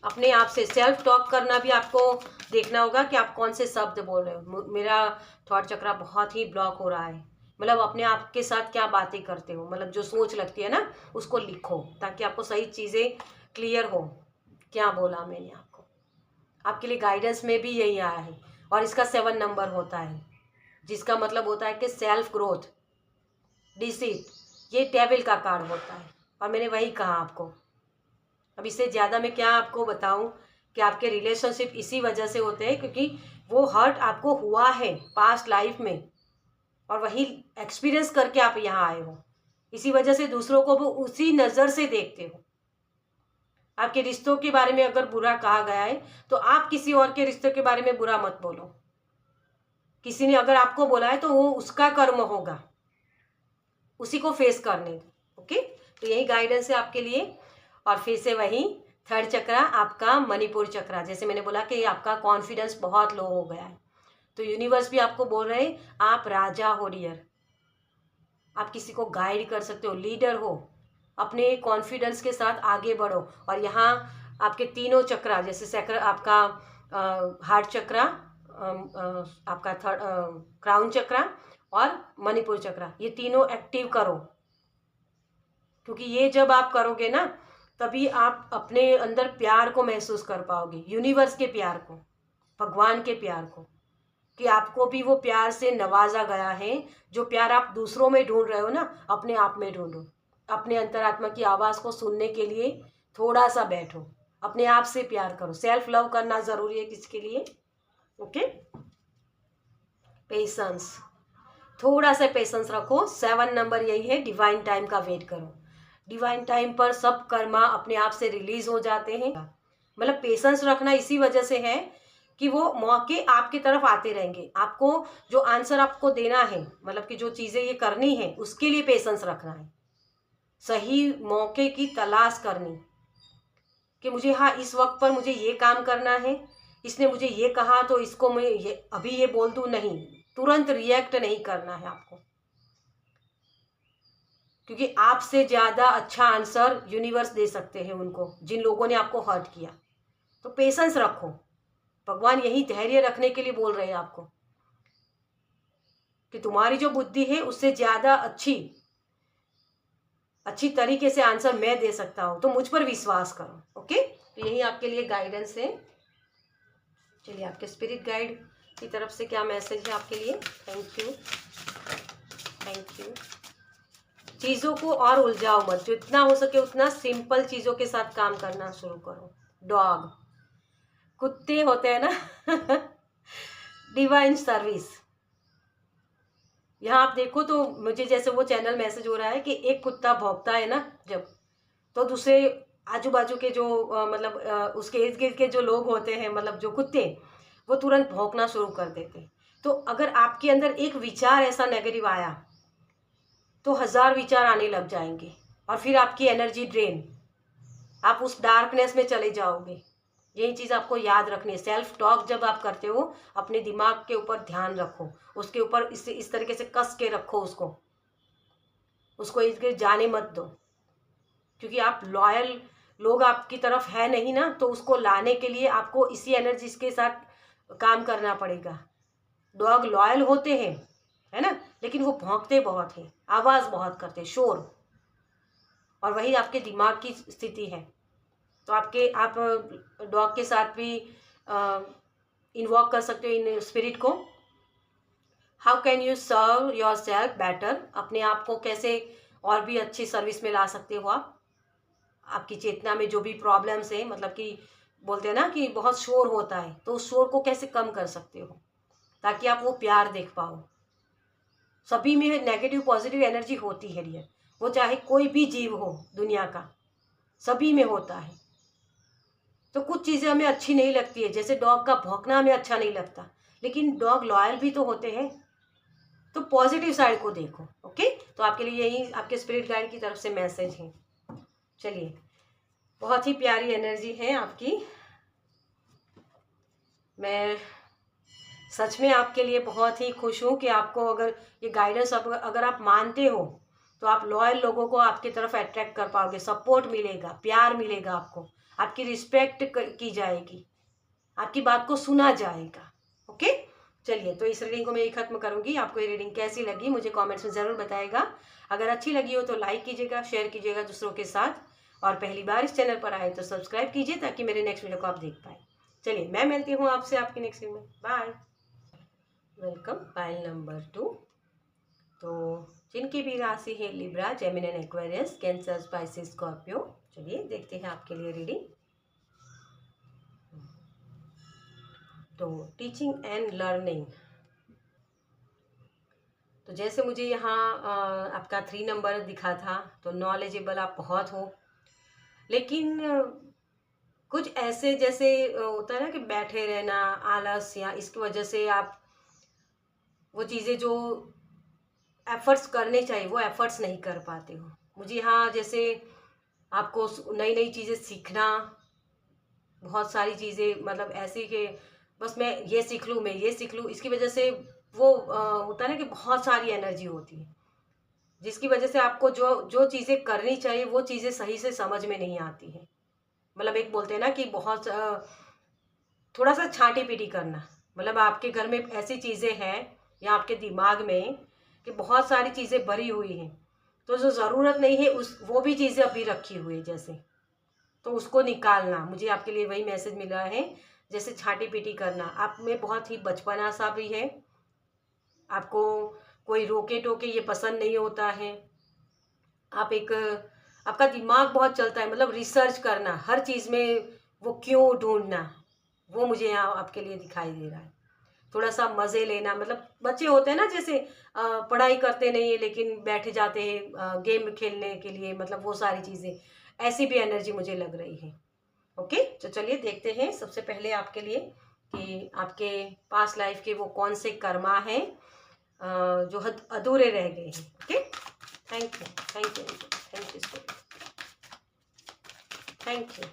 अपने आप से सेल्फ टॉक करना भी आपको देखना होगा कि आप कौन से शब्द बोल रहे हो। मेरा थॉट चक्र बहुत ही ब्लॉक हो रहा है, मतलब अपने आप के साथ क्या बातें करते हो, मतलब जो सोच लगती है ना उसको लिखो, ताकि आपको सही चीज़ें क्लियर हो। क्या बोला मैंने आपको, आपके लिए गाइडेंस में भी यही आया है। और इसका 7 नंबर होता है, जिसका मतलब होता है कि सेल्फ ग्रोथ, डिसीट, ये डेविल का कार्ड होता है। और मैंने वही कहा आपको। अब इससे ज़्यादा मैं क्या आपको बताऊं कि आपके रिलेशनशिप इसी वजह से होते हैं, क्योंकि वो हर्ट आपको हुआ है पास्ट लाइफ में, और वही एक्सपीरियंस करके आप यहाँ आए हो। इसी वजह से दूसरों को वो उसी नज़र से देखते हो। आपके रिश्तों के बारे में अगर बुरा कहा गया है, तो आप किसी और के रिश्तों के बारे में बुरा मत बोलो। किसी ने अगर आपको बोला है तो वो उसका कर्म होगा, उसी को फेस करने दो। ओके, तो यही गाइडेंस है आपके लिए। और फिर से वही थर्ड चक्र, आपका मणिपुर चक्र, जैसे मैंने बोला कि आपका कॉन्फिडेंस बहुत लो हो गया है, तो यूनिवर्स भी आपको बोल रहे हैं आप राजा हो डियर। आप किसी को गाइड कर सकते हो, लीडर हो, अपने कॉन्फिडेंस के साथ आगे बढ़ो। और यहाँ आपके तीनों चक्र, जैसे चक्र आपका हार्ट चक्र, आपका थर्ड क्राउन चक्र और मणिपुर चक्र, ये तीनों एक्टिव करो, क्योंकि ये जब आप करोगे ना, तभी आप अपने अंदर प्यार को महसूस कर पाओगे, यूनिवर्स के प्यार को, भगवान के प्यार को, कि आपको भी वो प्यार से नवाजा गया है। जो प्यार आप दूसरों में ढूंढ रहे हो ना, अपने आप में ढूंढो। अपने अंतरात्मा की आवाज़ को सुनने के लिए थोड़ा सा बैठो, अपने आप से प्यार करो। सेल्फ लव करना ज़रूरी है किसके लिए। ओके, पेशेंस, थोड़ा सा पेशेंस रखो। 7 नंबर यही है, डिवाइन टाइम का वेट करो। डिवाइन टाइम पर सब कर्मा अपने आप से रिलीज हो जाते हैं। मतलब पेशेंस रखना इसी वजह से है कि वो मौके आपकी तरफ आते रहेंगे। आपको जो आंसर आपको देना है, मतलब कि जो चीज़ें ये करनी है, उसके लिए पेशेंस रखना है। सही मौके की तलाश करनी कि मुझे, हाँ, इस वक्त पर मुझे ये काम करना है, इसने मुझे ये कहा तो इसको मैं ये अभी ये बोल दूं, नहीं, तुरंत रिएक्ट नहीं करना है आपको, क्योंकि आपसे ज़्यादा अच्छा आंसर यूनिवर्स दे सकते हैं उनको जिन लोगों ने आपको हर्ट किया। तो पेशेंस रखो। भगवान यही धैर्य रखने के लिए बोल रहे हैं आपको कि तुम्हारी जो बुद्धि है उससे ज़्यादा अच्छी तरीके से आंसर मैं दे सकता हूँ, तो मुझ पर विश्वास करो। ओके, तो यही आपके लिए गाइडेंस है। चलिए, आपके स्पिरिट गाइड की तरफ से क्या मैसेज है आपके लिए। Thank you, thank you. चीज़ों को और उलझाओ मत, जितना हो सके उतना सिंपल चीज़ों के साथ काम करना शुरू करो। डॉग, कुत्ते होते हैं ना डिवाइन सर्विस। यहाँ आप देखो तो मुझे जैसे वो चैनल मैसेज हो रहा है कि एक कुत्ता भौंकता है ना जब, तो दूसरे आजू बाजू के जो मतलब उसके इर्द गिर्द के जो लोग होते हैं, मतलब जो कुत्ते, वो तुरंत भौंकना शुरू कर देते। तो अगर आपके अंदर एक विचार ऐसा नेगेटिव आया तो 1000 विचार आने लग जाएंगे और फिर आपकी एनर्जी ड्रेन, आप उस डार्कनेस में चले जाओगे। यही चीज़ आपको याद रखनी है। सेल्फ टॉक जब आप करते हो, अपने दिमाग के ऊपर ध्यान रखो, उसके ऊपर इस तरीके से कस के रखो उसको इर्द गिर्द जाने मत दो, क्योंकि आप लॉयल लोग आपकी तरफ है नहीं ना, तो उसको लाने के लिए आपको इसी एनर्जी के साथ काम करना पड़ेगा। डॉग लॉयल होते हैं, है ना, लेकिन वो भौंकते बहुत हैं, आवाज़ बहुत करते हैं, शोर, और वही आपके दिमाग की स्थिति है। तो आप डॉग के साथ भी इन्वॉल्व कर सकते हो इन स्पिरिट को। How can you serve yourself better, अपने आप को कैसे और भी अच्छी सर्विस में ला सकते हो आप। आपकी चेतना में जो भी प्रॉब्लम्स है, मतलब कि बोलते हैं ना कि बहुत शोर होता है, तो उस शोर को कैसे कम कर सकते हो ताकि आप वो प्यार देख पाओ। सभी में नेगेटिव पॉजिटिव एनर्जी होती है डियर, वो चाहे कोई भी जीव हो दुनिया का, सभी में होता है। तो कुछ चीज़ें हमें अच्छी नहीं लगती है, जैसे डॉग का भौंकना हमें अच्छा नहीं लगता, लेकिन डॉग लॉयल भी तो होते हैं। तो पॉजिटिव साइड को देखो। ओके, तो आपके लिए यही आपके स्पिरिट गाइड की तरफ से मैसेज है। चलिए, बहुत ही प्यारी एनर्जी है आपकी। मैं सच में आपके लिए बहुत ही खुश हूँ कि आपको अगर ये गाइडेंस अगर आप मानते हो तो आप लॉयल लोगों को आपकी तरफ अट्रैक्ट कर पाओगे, सपोर्ट मिलेगा, प्यार मिलेगा, आपकी रिस्पेक्ट की जाएगी, आपकी बात को सुना जाएगा। ओके, चलिए, तो इस रीडिंग को मैं यही खत्म करूंगी। आपको ये रीडिंग कैसी लगी मुझे कमेंट्स में ज़रूर बताएगा। अगर अच्छी लगी हो तो लाइक कीजिएगा, शेयर कीजिएगा दूसरों के साथ, और पहली बार इस चैनल पर आए तो सब्सक्राइब कीजिए ताकि मेरे नेक्स्ट वीडियो को आप देख पाए। चलिए, मैं मिलती हूँ आपसे आपकी नेक्स्ट वीडियो में। बाय। Welcome pile number 2। तो जिनकी भी राशि है Libra, Gemini and Aquarius, Cancer, Pisces, Scorpio, चलिए देखते हैं आपके लिए रीडिंग। तो टीचिंग एंड लर्निंग, तो जैसे मुझे यहाँ आपका 3 नंबर दिखा था, तो नॉलेजेबल आप बहुत हो, लेकिन कुछ ऐसे जैसे होता है ना कि बैठे रहना, आलस, या इसकी वजह से आप वो चीज़ें जो एफर्ट्स करने चाहिए वो एफर्ट्स नहीं कर पाते हो। मुझे यहाँ जैसे आपको नई नई चीज़ें सीखना, बहुत सारी चीज़ें, मतलब ऐसी कि बस मैं ये सीख लूँ, मैं ये सीख लूँ, इसकी वजह से वो होता है ना कि बहुत सारी एनर्जी होती है, जिसकी वजह से आपको जो जो चीज़ें करनी चाहिए वो चीज़ें सही से समझ में नहीं आती हैं। मतलब एक बोलते हैं ना कि बहुत थोड़ा सा छांटी पीटी करना, मतलब आपके घर में ऐसी चीज़ें हैं या आपके दिमाग में कि बहुत सारी चीज़ें भरी हुई हैं, तो जो ज़रूरत नहीं है उस वो भी चीज़ें अभी रखी हुई है जैसे, तो उसको निकालना। मुझे आपके लिए वही मैसेज मिला है, जैसे छांटी पीटी करना। आप में बहुत ही बचपना सा भी है, आपको कोई रोके टोके ये पसंद नहीं होता है। आपका दिमाग बहुत चलता है, मतलब रिसर्च करना हर चीज़ में, वो क्यों ढूंढना, वो मुझे यहाँ आपके लिए दिखाई दे रहा है। थोड़ा सा मज़े लेना, मतलब बच्चे होते हैं ना जैसे पढ़ाई करते नहीं है लेकिन बैठ जाते हैं गेम खेलने के लिए, मतलब वो सारी चीज़ें, ऐसी भी एनर्जी मुझे लग रही है। ओके, तो चलिए देखते हैं सबसे पहले आपके लिए कि आपके पास्ट लाइफ के वो कौन से कर्मा हैं जो अधूरे रह गए हैं। Okay, thank you, thank you, thank you, thank you.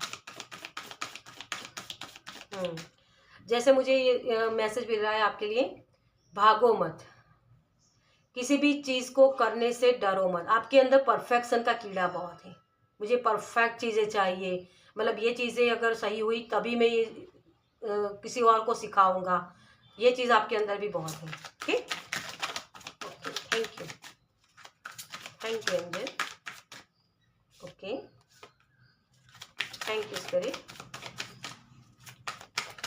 जैसे मुझे ये मैसेज मिल रहा है आपके लिए, भागो मत, किसी भी चीज़ को करने से डरो मत। आपके अंदर परफेक्शन का कीड़ा बहुत है, मुझे परफेक्ट चीज़ें चाहिए, मतलब ये चीज़ें अगर सही हुई तभी मैं ये किसी और को सिखाऊंगा, ये चीज़ आपके अंदर भी बहुत है। Okay, okay, thank you, thank you angel. Okay, thank you spirit,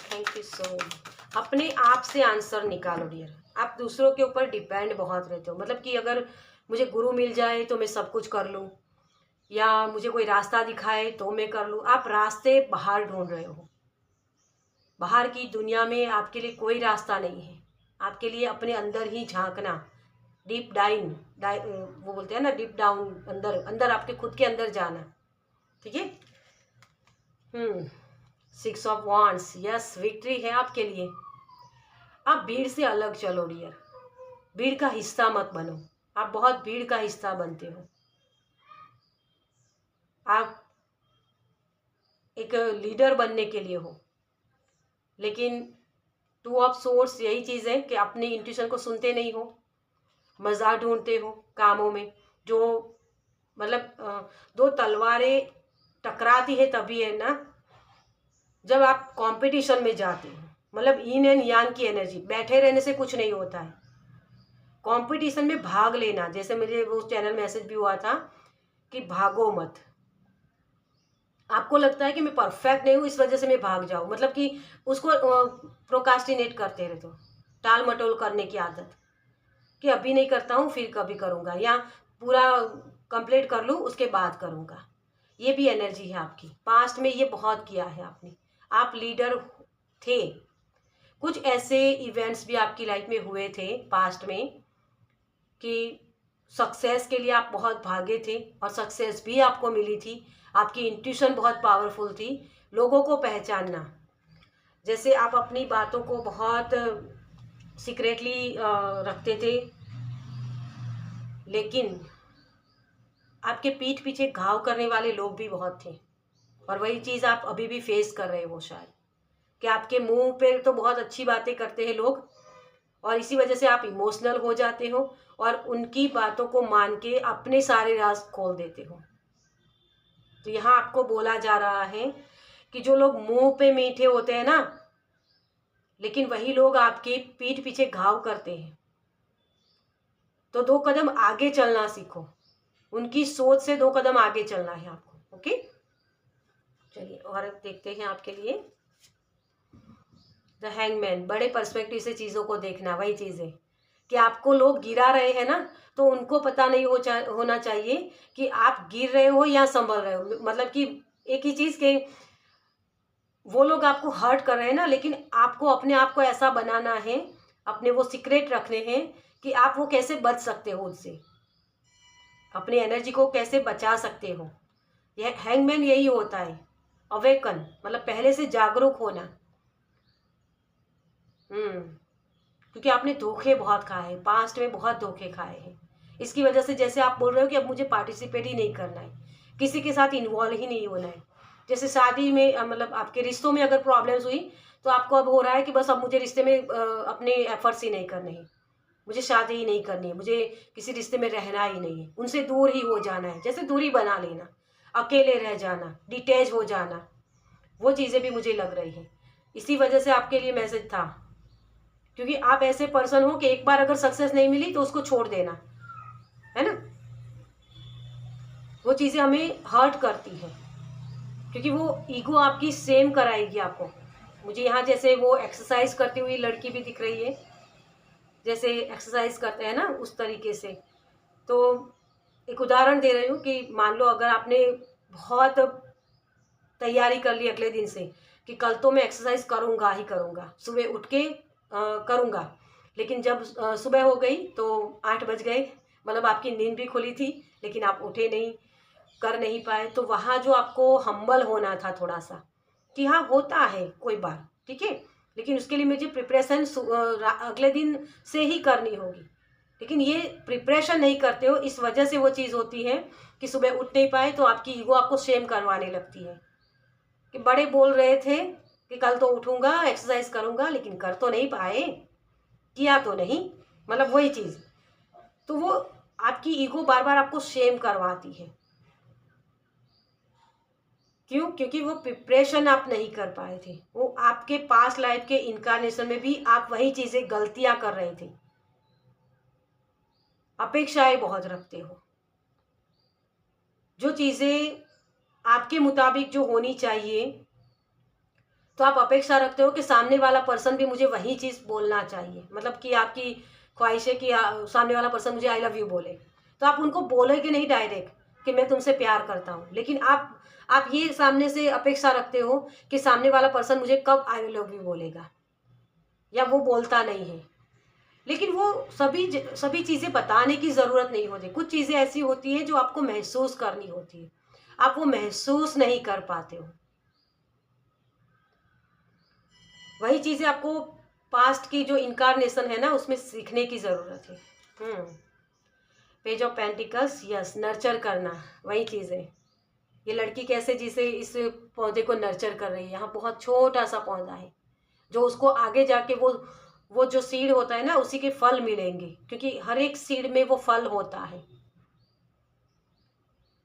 thank you so much. अपने आप से आंसर निकालो डियर। आप दूसरों के ऊपर डिपेंड बहुत रहते हो, मतलब कि अगर मुझे गुरु मिल जाए तो मैं सब कुछ कर लूँ, या मुझे कोई रास्ता दिखाए तो मैं कर लूँ। आप रास्ते बाहर ढूंढ रहे हो, बाहर की दुनिया में आपके लिए कोई रास्ता नहीं है। आपके लिए अपने अंदर ही झांकना, डीप डाइन, वो बोलते हैं ना डीप डाउन, अंदर अंदर आपके खुद के अंदर जाना। ठीक है। 6 ऑफ वांड्स, यस, विक्ट्री है आपके लिए। आप भीड़ से अलग चलो डियर, भीड़ का हिस्सा मत बनो। आप बहुत भीड़ का हिस्सा बनते हो। आप एक लीडर बनने के लिए हो, लेकिन 2 ऑफ सोर्स यही चीज़ है कि अपनी इंट्यूशन को सुनते नहीं हो, मज़ा ढूंढते हो कामों में। जो मतलब 2 तलवारें टकराती है तभी है ना, जब आप कंपटीशन में जाते हो, मतलब यिन एंड यांग की एनर्जी। बैठे रहने से कुछ नहीं होता है, कंपटीशन में भाग लेना। जैसे मुझे वो चैनल मैसेज भी हुआ था कि भागो मत। आपको लगता है कि मैं परफेक्ट नहीं हूँ इस वजह से मैं भाग जाऊँ, मतलब कि उसको प्रोकास्टिनेट करते रहते हो, टाल मटोल करने की आदत, कि अभी नहीं करता हूँ फिर कभी करूँगा, या पूरा कंप्लीट कर लूँ उसके बाद करूँगा। ये भी एनर्जी है आपकी। पास्ट में ये बहुत किया है आपने, आप लीडर थे। कुछ ऐसे इवेंट्स भी आपकी लाइफ में हुए थे पास्ट में कि सक्सेस के लिए आप बहुत भागे थे और सक्सेस भी आपको मिली थी। आपकी इंट्यूशन बहुत पावरफुल थी, लोगों को पहचानना। जैसे आप अपनी बातों को बहुत सीक्रेटली रखते थे, लेकिन आपके पीठ पीछे घाव करने वाले लोग भी बहुत थे। और वही चीज़ आप अभी भी फेस कर रहे हो शायद, कि आपके मुंह पे तो बहुत अच्छी बातें करते हैं लोग, और इसी वजह से आप इमोशनल हो जाते हो और उनकी बातों को मान के अपने सारे राज खोल देते हो। तो यहाँ आपको बोला जा रहा है कि जो लोग मुंह पे मीठे होते हैं ना, लेकिन वही लोग आपके पीठ पीछे घाव करते हैं। तो 2 कदम आगे चलना सीखो, उनकी सोच से 2 कदम आगे चलना है आपको। ओके, चलिए और देखते हैं आपके लिए द हैंगमैन। बड़े पर्सपेक्टिव से चीज़ों को देखना, वही चीज़ है कि आपको लोग गिरा रहे हैं ना, तो उनको पता नहीं होना चाहिए कि आप गिर रहे हो या संभल रहे हो। मतलब कि एक ही चीज़ के वो लोग आपको हर्ट कर रहे हैं ना, लेकिन आपको अपने आप को ऐसा बनाना है, अपने वो सीक्रेट रखने हैं कि आप वो कैसे बच सकते हो उनसे, अपनी एनर्जी को कैसे बचा सकते हो। यह हैंगमैन यही होता है, अवेकन, मतलब पहले से जागरूक होना। क्योंकि आपने धोखे बहुत खाए हैं, पास्ट में बहुत धोखे खाए हैं। इसकी वजह से जैसे आप बोल रहे हो कि अब मुझे पार्टिसिपेट ही नहीं करना है, किसी के साथ इन्वॉल्व ही नहीं होना है। जैसे शादी में मतलब आपके रिश्तों में अगर प्रॉब्लम्स हुई, तो आपको अब हो रहा है कि बस अब मुझे रिश्ते में अपने एफर्ट्स ही नहीं करने हैं, मुझे शादी ही नहीं करनी है, मुझे किसी रिश्ते में रहना ही नहीं है, उनसे दूर ही हो जाना है। जैसे दूरी बना लेना, अकेले रह जाना, डिटैच हो जाना, वो चीज़ें भी मुझे लग रही हैं। इसी वजह से आपके लिए मैसेज था, क्योंकि आप ऐसे पर्सन हो कि एक बार अगर सक्सेस नहीं मिली तो उसको छोड़ देना है ना। वो चीज़ें हमें हर्ट करती है, क्योंकि वो ईगो आपकी सेम कराएगी आपको। मुझे यहाँ जैसे वो एक्सरसाइज करती हुई लड़की भी दिख रही है, जैसे एक्सरसाइज करते हैं ना उस तरीके से। तो एक उदाहरण दे रही हूँ कि मान लो अगर आपने बहुत तैयारी कर ली अगले दिन से कि कल तो मैं एक्सरसाइज करूँगा ही करूँगा, सुबह उठ के करूँगा। लेकिन जब सुबह हो गई तो 8 बज गए, मतलब आपकी नींद भी खुली थी लेकिन आप उठे नहीं, कर नहीं पाए। तो वहाँ जो आपको हम्बल होना था थोड़ा-सा, कि हाँ, होता है कोई बार, ठीक है? लेकिन उसके लिए मुझे प्रिपरेशन अगले दिन से ही करनी होगी। लेकिन ये प्रिपरेशन नहीं करते हो, इस वजह से वो चीज़ होती है कि सुबह उठ नहीं पाए तो आपकी ईगो आपको शेम करवाने लगती है कि बड़े बोल रहे थे कि कल तो उठूँगा, एक्सरसाइज़ करूँगा, लेकिन कर तो नहीं पाए, किया तो नहीं। मतलब वही चीज़। तो वो आपकी ईगो बार-बार आपको शेम करवाती है। क्यों? क्योंकि वो प्रिपरेशन आप नहीं कर पाए थे। वो आपके पास्ट लाइफ के इन्कार्नेशन में भी आप वही चीज़ें गलतियाँ कर रहे थे। अपेक्षाएँ बहुत रखते हो। जो चीज़ें आपके मुताबिक जो होनी चाहिए, तो आप अपेक्षा रखते हो कि सामने वाला पर्सन भी मुझे वही चीज़ बोलना चाहिए। मतलब कि आपकी ख्वाहिश है कि सामने वाला पर्सन मुझे आई लव यू बोले। तो आप उनको बोलोगे नहीं डायरेक्ट कि मैं तुमसे प्यार करता हूँ। लेकिन आप ये सामने से अपेक्षा रखते हो कि सामने वाला पर्सन मुझे कब आई लव यू बोलेगा, या वो बोलता नहीं है। लेकिन वो सभी चीज़ें बताने की ज़रूरत नहीं होती। कुछ चीज़ें ऐसी होती हैं जो आपको महसूस करनी होती है। आप वो महसूस नहीं कर पाते हो। वही चीज़ें आपको पास्ट की जो इन्कार्नेशन है ना, उसमें सीखने की ज़रूरत है। Page of pentacles, yes, nurture करना, वही चीज़ है। ये लड़की कैसे जिसे इस पौधे को नर्चर कर रही है। यहाँ बहुत छोटा-सा पौधा है, जो उसको आगे जाके वो जो सीड होता है ना, उसी के फल मिलेंगे, क्योंकि हर एक सीड में वो फल होता है।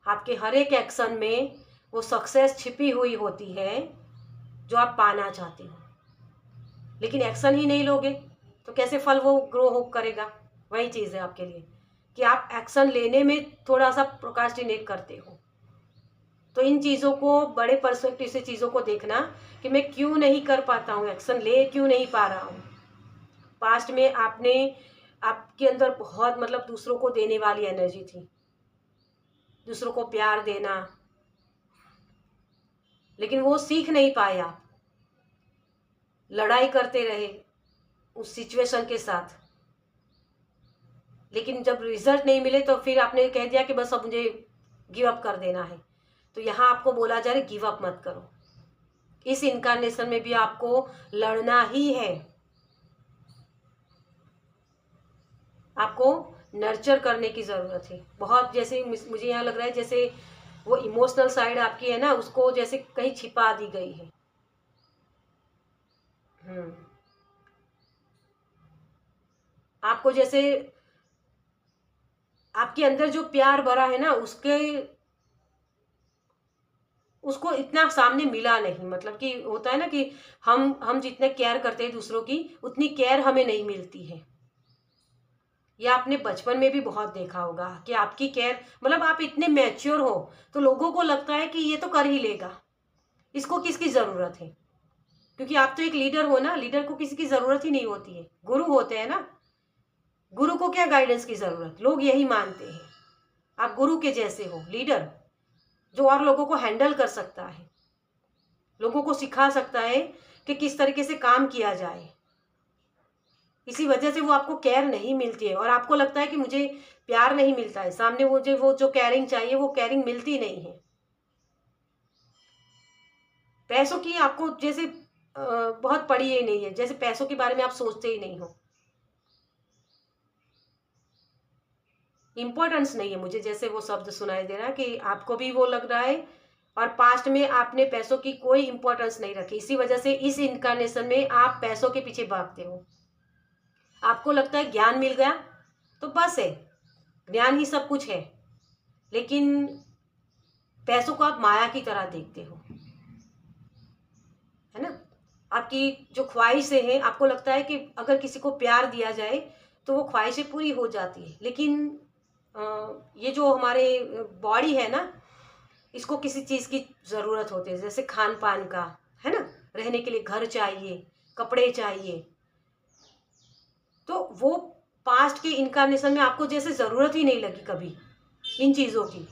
आपके हर एक एक्शन में वो सक्सेस छिपी हुई होती है, जो आप पाना चाहते हो। लेकिन एक्शन ही नहीं लोगे तो कैसे फल वो ग्रो हो करेगा। वही चीज़ है आपके लिए कि आप एक्शन लेने में थोड़ा सा प्रोक्रास्टिनेट करते हो। तो इन चीज़ों को बड़े पर्सपेक्टिव से चीज़ों को देखना कि मैं क्यों नहीं कर पाता हूँ, एक्शन ले क्यों नहीं पा रहा हूँ। पास्ट में आपके अंदर बहुत, मतलब दूसरों को देने वाली एनर्जी थी, दूसरों को प्यार देना, लेकिन वो सीख नहीं पाए आप। लड़ाई करते रहे उस सिचुएशन के साथ, लेकिन जब रिजल्ट नहीं मिले तो फिर आपने कह दिया कि बस अब मुझे गिव अप कर देना है। तो यहाँ आपको बोला जा रहा है गिव अप मत करो। इस इनकारनेशन में भी आपको लड़ना ही है। आपको नर्चर करने की ज़रूरत है बहुत। जैसे मुझे यहाँ लग रहा है जैसे वो इमोशनल साइड आपकी है ना, उसको जैसे कहीं छिपा दी गई है। आपको जैसे आपके अंदर जो प्यार भरा है ना, उसको इतना सामने मिला नहीं। मतलब कि होता है ना कि हम जितने केयर करते हैं दूसरों की, उतनी केयर हमें नहीं मिलती है। ये आपने बचपन में भी बहुत देखा होगा कि आपकी केयर, मतलब आप इतने मैच्योर हो तो लोगों को लगता है कि ये तो कर ही लेगा, इसको किसकी ज़रूरत है। क्योंकि आप तो एक लीडर हो ना, लीडर को किसी की ज़रूरत ही नहीं होती है। गुरु होते हैं ना, गुरु को क्या गाइडेंस की ज़रूरत, लोग यही मानते हैं। आप गुरु के जैसे हो, लीडर जो और लोगों को हैंडल कर सकता है, लोगों को सिखा सकता है कि किस तरीके से काम किया जाए। इसी वजह से वो आपको केयर नहीं मिलती है और आपको लगता है कि मुझे प्यार नहीं मिलता है, सामने मुझे वो जो केयरिंग चाहिए वो केयरिंग मिलती नहीं है। पैसों की आपको जैसे बहुत पड़ी ही नहीं है, जैसे पैसों के बारे में आप सोचते ही नहीं हो, इम्पोर्टेंस नहीं है। मुझे जैसे वो शब्द सुनाई दे रहा है कि आपको भी वो लग रहा है, और पास्ट में आपने पैसों की कोई इम्पोर्टेंस नहीं रखी। इसी वजह से इस इनकारनेशन में आप पैसों के पीछे भागते हो। आपको लगता है ज्ञान मिल गया तो बस है, ज्ञान ही सब कुछ है। लेकिन पैसों को आप माया की तरह देखते हो, है ना। आपकी जो ख्वाहिशें हैं, आपको लगता है कि अगर किसी को प्यार दिया जाए तो वो ख्वाहिशें पूरी हो जाती है। लेकिन ये जो हमारे बॉडी है ना, इसको किसी चीज़ की ज़रूरत होती है, जैसे खान पान का, है ना। रहने के लिए घर चाहिए, कपड़े चाहिए। तो वो पास्ट के इनकारनेशन में आपको जैसे ज़रूरत ही नहीं लगी कभी इन चीज़ों की,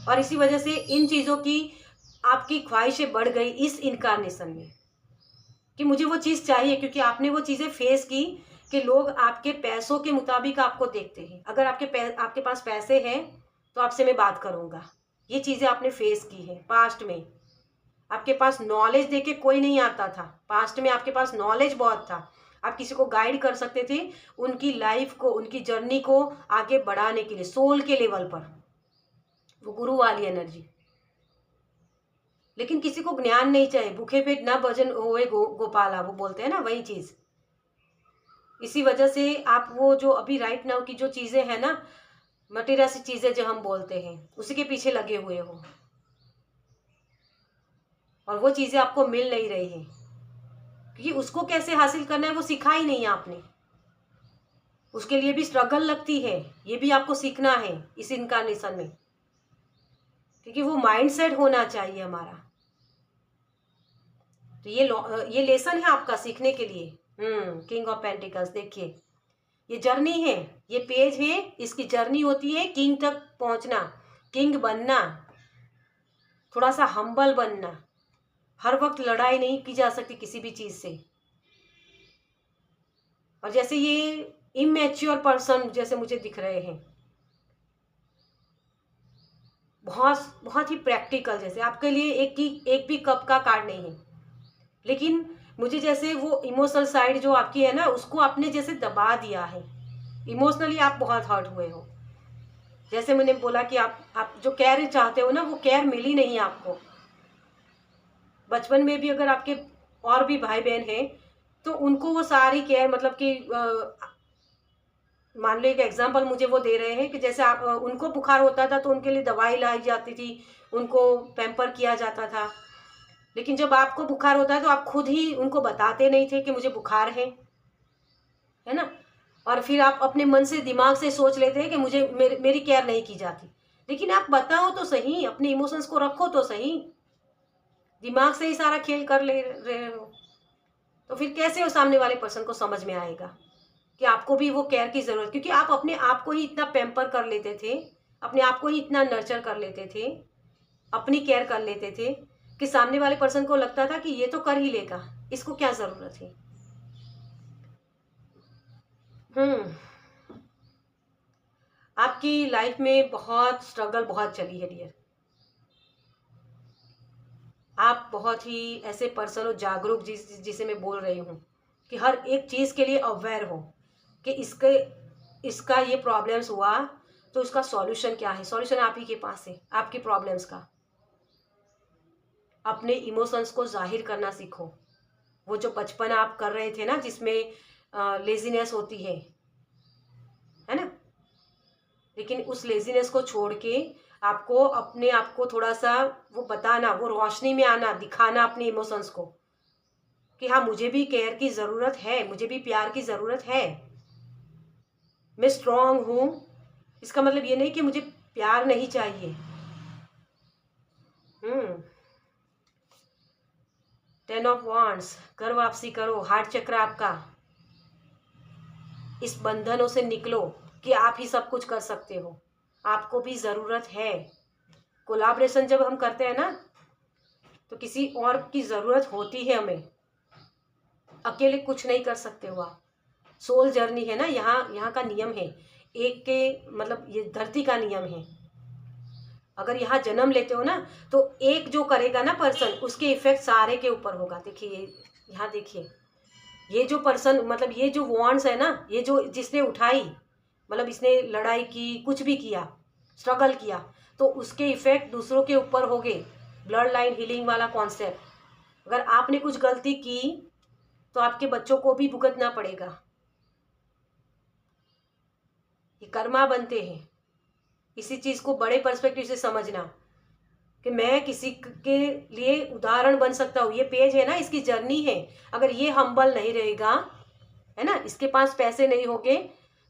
और इसी वजह से इन चीज़ों की आपकी ख्वाहिशें बढ़ गई इस इनकारनेशन में। कि मुझे वो चीज़ चाहिए, क्योंकि आपने वो चीज़ें फेस की कि लोग आपके पैसों के मुताबिक आपको देखते हैं। अगर आपके पास पैसे हैं तो आपसे मैं बात करूँगा। ये चीज़ें आपने फेस की हैं पास्ट में। आपके पास नॉलेज देके कोई नहीं आता था। पास्ट में आपके पास नॉलेज बहुत था। आप किसी को गाइड कर सकते थे उनकी लाइफ को, उनकी जर्नी को आगे बढ़ाने के लिए, सोल के लेवल पर, वो गुरु वाली एनर्जी। लेकिन किसी को ज्ञान नहीं चाहिए। भूखे पेट ना भजन होए गोपाला, वो बोलते हैं ना, वही चीज। इसी वजह से आप वो जो अभी राइट नाउ की जो चीजें हैं ना, मटेरियल चीजें जो हम बोलते हैं, उसी के पीछे लगे हुए हो, और वो चीजें आपको मिल नहीं रही है क्योंकि उसको कैसे हासिल करना है वो सिखा ही नहीं आपने। उसके लिए भी स्ट्रगल लगती है, ये भी आपको सीखना है इस इनकारनेशन में, क्योंकि वो माइंडसेट होना चाहिए हमारा। तो ये लेसन है आपका सीखने के लिए। किंग ऑफ पेंटिकल्स, देखिए ये जर्नी है, ये पेज है, इसकी जर्नी होती है किंग तक पहुंचना, किंग बनना, थोड़ा सा हम्बल बनना। हर वक्त लड़ाई नहीं की जा सकती किसी भी चीज से। और जैसे ये इमेच्योर पर्सन जैसे मुझे दिख रहे हैं, बहुत बहुत ही प्रैक्टिकल, जैसे आपके लिए एक भी कप का कार्ड नहीं है, लेकिन मुझे जैसे वो इमोशनल साइड जो आपकी है ना, उसको आपने जैसे दबा दिया है। इमोशनली आप बहुत हर्ट हुए हो। जैसे मैंने बोला कि आप जो केयर चाहते हो ना, वो केयर मिली नहीं आपको। बचपन में भी अगर आपके और भी भाई बहन हैं तो उनको वो सारी केयर, मतलब कि मान लो एक एग्जाम्पल मुझे वो दे रहे हैं कि जैसे आप उनको बुखार होता था तो उनके लिए दवाई लाई जाती थी, उनको पैम्पर किया जाता था। लेकिन जब आपको बुखार होता है तो आप खुद ही उनको बताते नहीं थे कि मुझे बुखार है ना। और फिर आप अपने मन से, दिमाग से सोच लेते हैं कि मेरी केयर नहीं की जाती। लेकिन आप बताओ तो सही, अपने इमोशंस को रखो तो सही। दिमाग से ही सारा खेल कर ले रहे हो तो फिर कैसे वो सामने वाले पर्सन को समझ में आएगा कि आपको भी वो केयर की जरूरत, क्योंकि आप अपने आप को ही इतना पैम्पर कर लेते थे, अपने आप को ही इतना नर्चर कर लेते थे, अपनी केयर कर लेते थे कि सामने वाले पर्सन को लगता था कि ये तो कर ही लेगा, इसको क्या जरूरत है। आपकी लाइफ में बहुत स्ट्रगल बहुत चली है डियर। आप बहुत ही ऐसे पर्सन हो जागरूक, जिसे मैं बोल रही हूँ कि हर एक चीज़ के लिए अवेयर हो कि इसका ये प्रॉब्लम्स हुआ तो उसका सॉल्यूशन क्या है। सॉल्यूशन आप ही के पास है आपकी प्रॉब्लम्स का। अपने इमोशंस को जाहिर करना सीखो। वो जो बचपन आप कर रहे थे ना, जिसमें लेजीनेस होती है ना, लेकिन उस लेजीनेस को छोड़ के आपको अपने आप को थोड़ा सा वो बताना, वो रोशनी में आना, दिखाना अपने इमोशंस को कि हाँ, मुझे भी केयर की ज़रूरत है, मुझे भी प्यार की ज़रूरत है, मैं स्ट्रांग हूँ। इसका मतलब ये नहीं कि मुझे प्यार नहीं चाहिए। 10 ऑफ वांड्स, कर वापसी करो, हार्ट चक्र आपका। इस बंधनों से निकलो कि आप ही सब कुछ कर सकते हो, आपको भी ज़रूरत है। कोलैबोरेशन जब हम करते हैं ना तो किसी और की ज़रूरत होती है हमें, अकेले कुछ नहीं कर सकते हो आप। सोल जर्नी है ना, यहाँ का नियम है एक के, मतलब ये धरती का नियम है। अगर यहाँ जन्म लेते हो ना तो एक जो करेगा ना पर्सन, उसके इफेक्ट सारे के ऊपर होगा। देखिए यहाँ देखिए, ये जो पर्सन, मतलब ये जो वॉन्ट्स है ना, ये जो जिसने उठाई, मतलब इसने लड़ाई की, कुछ भी किया, स्ट्रगल किया, तो उसके इफेक्ट दूसरों के ऊपर हो गए। ब्लड लाइन हीलिंग वाला कॉन्सेप्ट। अगर आपने कुछ गलती की तो आपके बच्चों को भी भुगतना पड़ेगा। ये कर्मा बनते हैं। इसी चीज़ को बड़े पर्सपेक्टिव से समझना कि मैं किसी के लिए उदाहरण बन सकता हूँ। ये पेज है ना, इसकी जर्नी है। अगर ये हम्बल नहीं रहेगा, है ना, इसके पास पैसे नहीं होंगे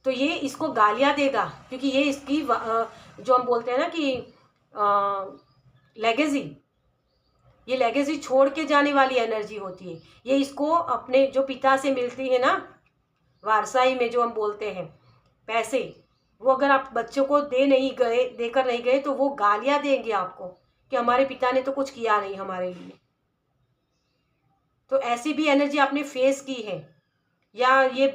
तो ये इसको गालियाँ देगा, क्योंकि ये इसकी जो हम बोलते हैं ना कि लेगेसी, ये लेगेसी छोड़ के जाने वाली एनर्जी होती है। ये इसको अपने जो पिता से मिलती है ना, वारसाई में जो हम बोलते हैं पैसे, वो अगर आप बच्चों को देकर नहीं गए तो वो गालियाँ देंगे आपको कि हमारे पिता ने तो कुछ किया नहीं हमारे लिए। तो ऐसी भी एनर्जी आपने फेस की है, या ये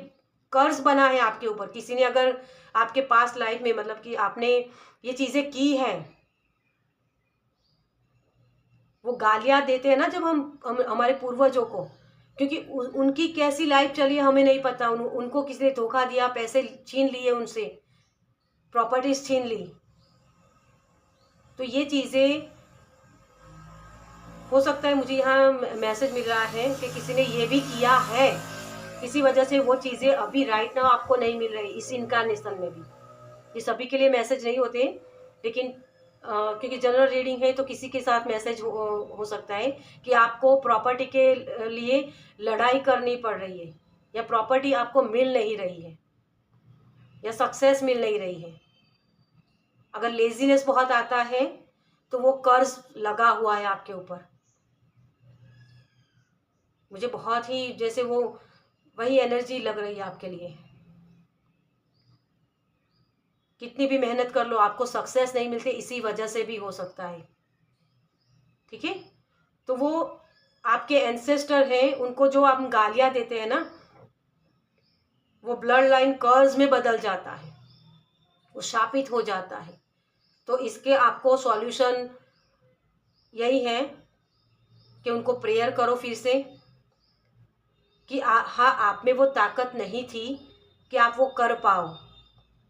कर्ज बना है आपके ऊपर। किसी ने अगर आपके पास लाइफ में मतलब कि आपने ये चीज़ें की हैं, वो गालियाँ देते हैं ना जब हम हमारे पूर्वजों को, क्योंकि उनकी कैसी लाइफ चली है हमें नहीं पता। उनको किसी ने धोखा दिया, पैसे छीन लिए उनसे, प्रॉपर्टीज छीन ली। तो ये चीज़ें हो सकता है, मुझे यहाँ मैसेज मिल रहा है कि किसी ने ये भी किया है, इसी वजह से वो चीज़ें अभी राइट नाउ आपको नहीं मिल रही इस इनकारनेशन में भी। ये सभी के लिए मैसेज नहीं होते, लेकिन क्योंकि जनरल रीडिंग है तो किसी के साथ मैसेज हो सकता है कि आपको प्रॉपर्टी के लिए लड़ाई करनी पड़ रही है, या प्रॉपर्टी आपको मिल नहीं रही है, या सक्सेस मिल नहीं रही है। अगर लेजीनेस बहुत आता है तो वो कर्ज लगा हुआ है आपके ऊपर। मुझे बहुत ही जैसे वो वही एनर्जी लग रही है आपके लिए। कितनी भी मेहनत कर लो आपको सक्सेस नहीं मिलती, इसी वजह से भी हो सकता है। ठीक है, तो वो आपके एंसेस्टर हैं, उनको जो आप गालियां देते हैं ना, वो ब्लड लाइन कर्ज में बदल जाता है, वो शापित हो जाता है। तो इसके आपको सॉल्यूशन यही है कि उनको प्रेयर करो फिर से कि हाँ, आप में वो ताकत नहीं थी कि आप वो कर पाओ,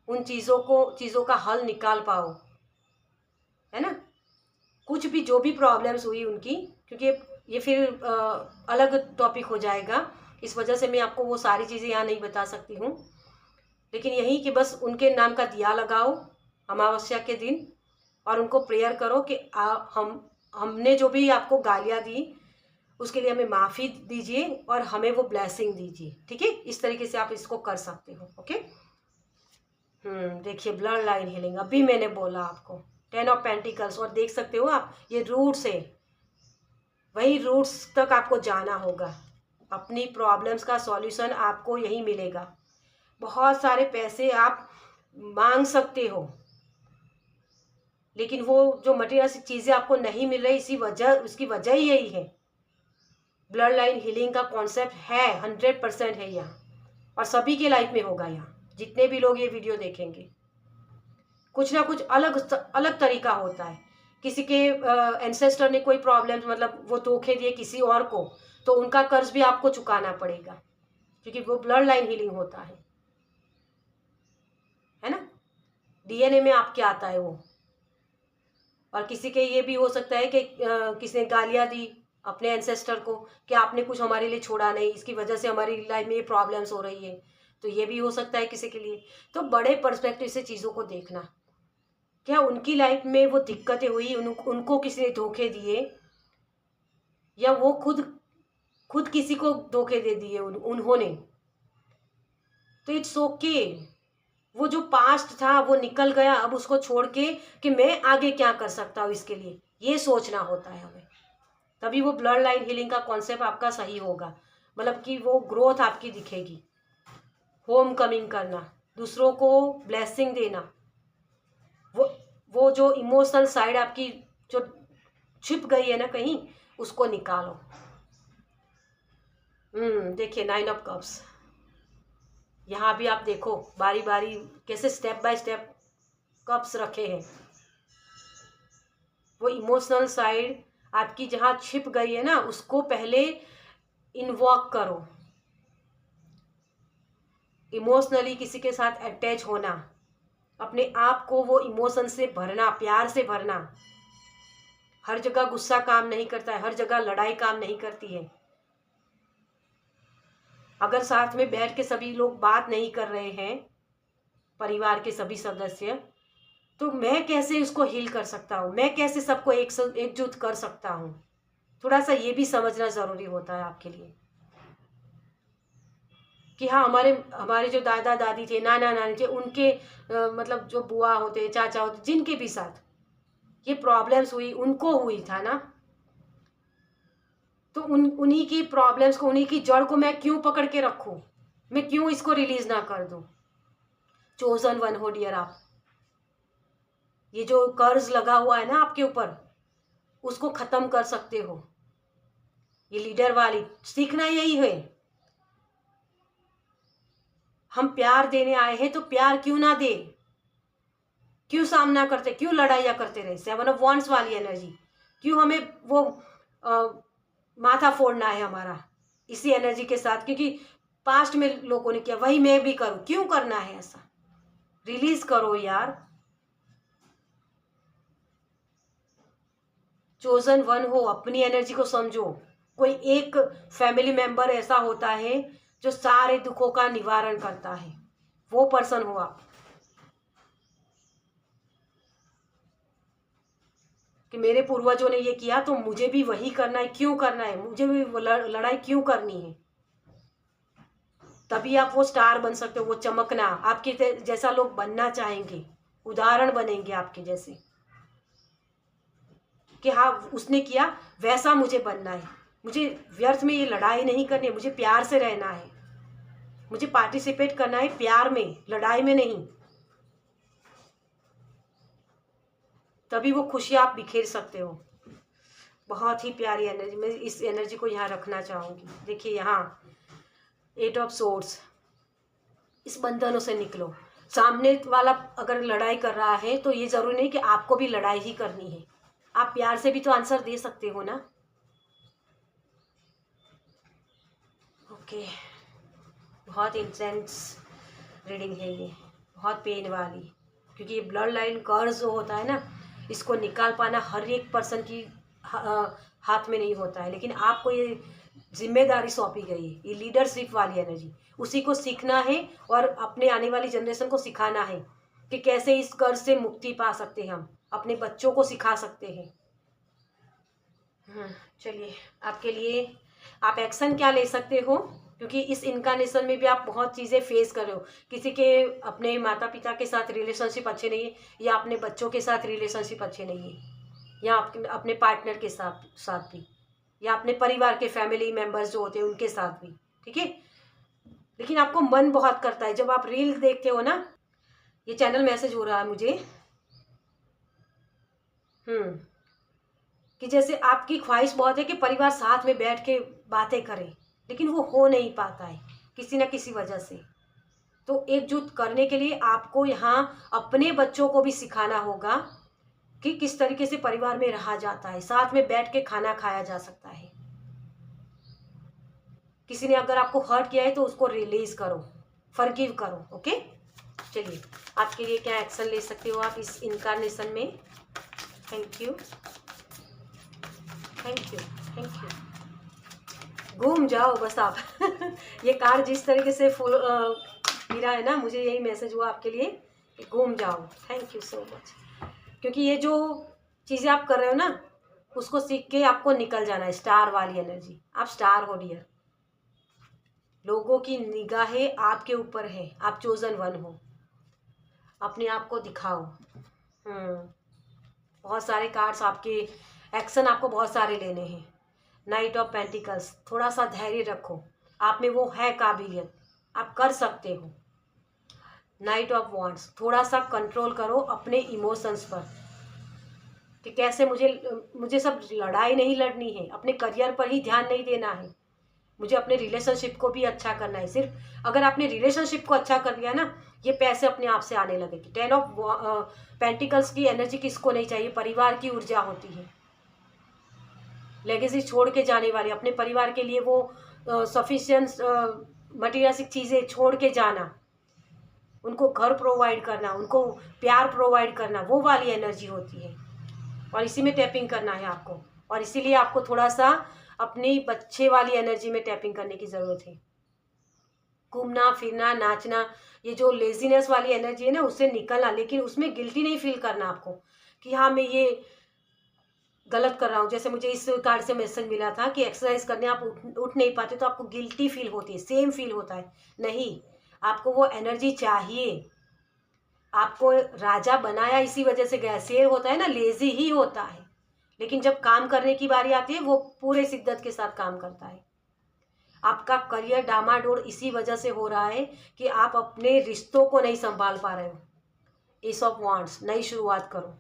उन चीज़ों का हल निकाल पाओ, है ना। कुछ भी जो भी प्रॉब्लम्स हुई उनकी, क्योंकि ये फिर अलग टॉपिक हो जाएगा, इस वजह से मैं आपको वो सारी चीज़ें यहाँ नहीं बता सकती हूँ। लेकिन यही कि बस उनके नाम का दिया लगाओ अमावस्या के दिन, और उनको प्रेयर करो कि हमने जो भी आपको गालियाँ दी उसके लिए हमें माफ़ी दीजिए और हमें वो ब्लेसिंग दीजिए। ठीक है, इस तरीके से आप इसको कर सकते हो। ओके, देखिए ब्लड लाइन हीलिंग अभी मैंने बोला आपको, 10 ऑफ पेंटिकल्स, और देख सकते हो आप ये रूट्स है, वही रूट्स तक आपको जाना होगा। अपनी प्रॉब्लम्स का सॉल्यूशन आपको यही मिलेगा। बहुत सारे पैसे आप मांग सकते हो, लेकिन वो जो मटेरियल चीज़ें आपको नहीं मिल रही, उसकी वजह ही यही है। ब्लड लाइन हीलिंग का कॉन्सेप्ट है, 100% है यहाँ, और सभी के लाइफ में होगा यहाँ, जितने भी लोग ये वीडियो देखेंगे। कुछ ना कुछ अलग अलग तरीका होता है। किसी के एंसेस्टर ने कोई प्रॉब्लम, मतलब वो धोखे दिए किसी और को, तो उनका कर्ज भी आपको चुकाना पड़ेगा, क्योंकि वो ब्लड लाइन हीलिंग होता है ना। डीएनए में आपके आता है वो। और किसी के ये भी हो सकता है कि किसी ने गालियाँ दी अपने एंसेस्टर को कि आपने कुछ हमारे लिए छोड़ा नहीं, इसकी वजह से हमारी लाइफ में ये प्रॉब्लम्स हो रही है, तो ये भी हो सकता है किसी के लिए। तो बड़े पर्सपेक्टिव से चीज़ों को देखना, क्या उनकी लाइफ में वो दिक्कतें हुई, उनको किसी ने धोखे दिए, या वो खुद किसी को धोखे दे दिए उन्होंने, तो इट्स ओके। वो जो पास्ट था वो निकल गया, अब उसको छोड़ के कि मैं आगे क्या कर सकता हूँ इसके लिए, ये सोचना होता है हमें। तभी वो ब्लड लाइन हीलिंग का कॉन्सेप्ट आपका सही होगा, मतलब कि वो ग्रोथ आपकी दिखेगी। होम कमिंग करना, दूसरों को ब्लेसिंग देना, वो जो इमोशनल साइड आपकी जो छिप गई है ना कहीं, उसको निकालो। देखिए 9 ऑफ कप्स, यहाँ भी आप देखो बारी बारी कैसे स्टेप बाय स्टेप कप्स रखे हैं। वो इमोशनल साइड आपकी जहाँ छिप गई है ना, उसको पहले इन्वॉक करो। इमोशनली किसी के साथ अटैच होना, अपने आप को वो इमोशन से भरना, प्यार से भरना। हर जगह गुस्सा काम नहीं करता है, हर जगह लड़ाई काम नहीं करती है। अगर साथ में बैठ के सभी लोग बात नहीं कर रहे हैं, परिवार के सभी सदस्य, तो मैं कैसे उसको हील कर सकता हूँ, मैं कैसे सबको एकजुट कर सकता हूँ। थोड़ा सा ये भी समझना ज़रूरी होता है आपके लिए कि हाँ, हमारे जो दादा दादी थे, नाना नानी थे, उनके मतलब जो बुआ होते, चाचा होते, जिनके भी साथ ये प्रॉब्लम्स हुई, उनको हुई था ना, तो उन्हीं की प्रॉब्लम्स को, उन्हीं की जड़ को मैं क्यों पकड़ के रखूं, मैं क्यों इसको रिलीज ना कर दूं। चोजन वन हो डियर आप, ये जो कर्ज लगा हुआ है ना आपके ऊपर, उसको खत्म कर सकते हो। ये लीडर वाली सीखना यही है। हम प्यार देने आए हैं तो प्यार क्यों ना दे, क्यों सामना करते, क्यों लड़ाइयाँ करते रहे। 7 ऑफ वॉन्ड्स वाली एनर्जी, क्यों हमें वो माथा फोड़ना है हमारा इसी एनर्जी के साथ, क्योंकि पास्ट में लोगों ने किया वही मैं भी करूं, क्यों करना है ऐसा। रिलीज करो यार। चोजन वन हो, अपनी एनर्जी को समझो। कोई एक फैमिली मेंबर ऐसा होता है जो सारे दुखों का निवारण करता है, वो पर्सन हो आप। कि मेरे पूर्वजों ने ये किया तो मुझे भी वही करना है, क्यों करना है, मुझे भी लड़ाई क्यों करनी है। तभी आप वो स्टार बन सकते हो, वो चमकना, आपके जैसा लोग बनना चाहेंगे, उदाहरण बनेंगे आपके जैसे, कि हाँ उसने किया वैसा मुझे बनना है। मुझे व्यर्थ में ये लड़ाई नहीं करनी है, मुझे प्यार से रहना है, मुझे पार्टिसिपेट करना है प्यार में, लड़ाई में नहीं। तभी वो खुशी आप बिखेर सकते हो। बहुत ही प्यारी एनर्जी, मैं इस एनर्जी को यहाँ रखना चाहूँगी। देखिए यहाँ 8 ऑफ सोर्ड्स, इस बंधनों से निकलो। सामने वाला अगर लड़ाई कर रहा है तो ये जरूरी नहीं कि आपको भी लड़ाई ही करनी है, आप प्यार से भी तो आंसर दे सकते हो ना। ओके, बहुत इंटेंस रीडिंग है ये, बहुत पेन वाली, क्योंकि ये ब्लड लाइन कर्ज जो होता है ना, इसको निकाल पाना हर एक पर्सन की हाथ में नहीं होता है, लेकिन आपको ये जिम्मेदारी सौंपी गई है, ये लीडरशिप वाली एनर्जी, उसी को सीखना है और अपने आने वाली जनरेशन को सिखाना है कि कैसे इस कर्ज से मुक्ति पा सकते हैं, हम अपने बच्चों को सिखा सकते हैं। चलिए, आपके लिए आप एक्शन क्या ले सकते हो, क्योंकि इस इनकारनेशन में भी आप बहुत चीज़ें फेस कर रहे हो। किसी के अपने माता पिता के साथ रिलेशनशिप अच्छे नहीं है, या अपने बच्चों के साथ रिलेशनशिप अच्छे नहीं है, या अपने पार्टनर के साथ भी, या अपने परिवार के फैमिली मेम्बर्स जो होते हैं उनके साथ भी, ठीक है। लेकिन आपको मन बहुत करता है, जब आप रील देखते हो ना, ये चैनल मैसेज हो रहा है मुझे, कि जैसे आपकी ख्वाहिश बहुत है कि परिवार साथ में बैठ के बातें करें, लेकिन वो हो नहीं पाता है किसी न किसी वजह से। तो एकजुट करने के लिए आपको यहाँ अपने बच्चों को भी सिखाना होगा कि किस तरीके से परिवार में रहा जाता है, साथ में बैठ के खाना खाया जा सकता है। किसी ने अगर आपको हर्ट किया है तो उसको रिलीज करो, फॉरगिव करो। ओके, चलिए आपके लिए क्या एक्शन ले सकते हो आप इस इनकारनेशन में। Thank you, thank you, thank you. घूम जाओ बस आप। ये कार्ड जिस तरीके से गिरा है ना, मुझे यही मैसेज हुआ आपके लिए कि घूम जाओ। थैंक यू सो मच, क्योंकि ये जो चीज़ें आप कर रहे हो ना, उसको सीख के आपको निकल जाना है। स्टार वाली एनर्जी, आप स्टार हो डियर, लोगों की निगाहें आपके ऊपर है, आप चोजन वन हो, अपने आप को दिखाओ। बहुत सारे कार्ड्स आपके, एक्शन आपको बहुत सारे लेने हैं। नाइट ऑफ पेंटिकल्स, थोड़ा सा धैर्य रखो, आप में वो है काबिलियत, आप कर सकते हो। नाइट ऑफ वॉन्ड्स, थोड़ा सा कंट्रोल करो अपने इमोशंस पर, कि कैसे मुझे सब लड़ाई नहीं लड़नी है, अपने करियर पर ही ध्यान नहीं देना है, मुझे अपने रिलेशनशिप को भी अच्छा करना है। सिर्फ अगर आपने रिलेशनशिप को अच्छा कर लिया ना, ये पैसे अपने आप से आने लगेगी। 10 ऑफ पेंटिकल्स की एनर्जी किसको नहीं चाहिए, परिवार की ऊर्जा होती है, लेगेसी छोड़ के जाने वाली, अपने परिवार के लिए वो सफिशिएंट मटीरियलिस्टिक चीज़ें छोड़ के जाना, उनको घर प्रोवाइड करना, उनको प्यार प्रोवाइड करना, वो वाली एनर्जी होती है। और इसी में टैपिंग करना है आपको, और इसीलिए आपको थोड़ा सा अपनी बच्चे वाली एनर्जी में टैपिंग करने की ज़रूरत है। घूमना फिरना नाचना, ये जो लेजीनेस वाली एनर्जी है ना, उससे निकलना, लेकिन उसमें गिल्टी नहीं फील करना आपको कि हाँ मैं ये गलत कर रहा हूँ। जैसे मुझे इस कार्ड से मैसेज मिला था कि एक्सरसाइज करने आप उठ नहीं पाते तो आपको गिल्टी फील होती है, सेम फील होता है। नहीं, आपको वो एनर्जी चाहिए। आपको राजा बनाया इसी वजह से गया। शेर होता है ना, लेजी ही होता है, लेकिन जब काम करने की बारी आती है वो पूरे शिद्दत के साथ काम करता है। आपका करियर डामाडोल इसी वजह से हो रहा है कि आप अपने रिश्तों को नहीं संभाल पा रहे हो। एस ऑफ वॉन्ड्स, नई शुरुआत करो।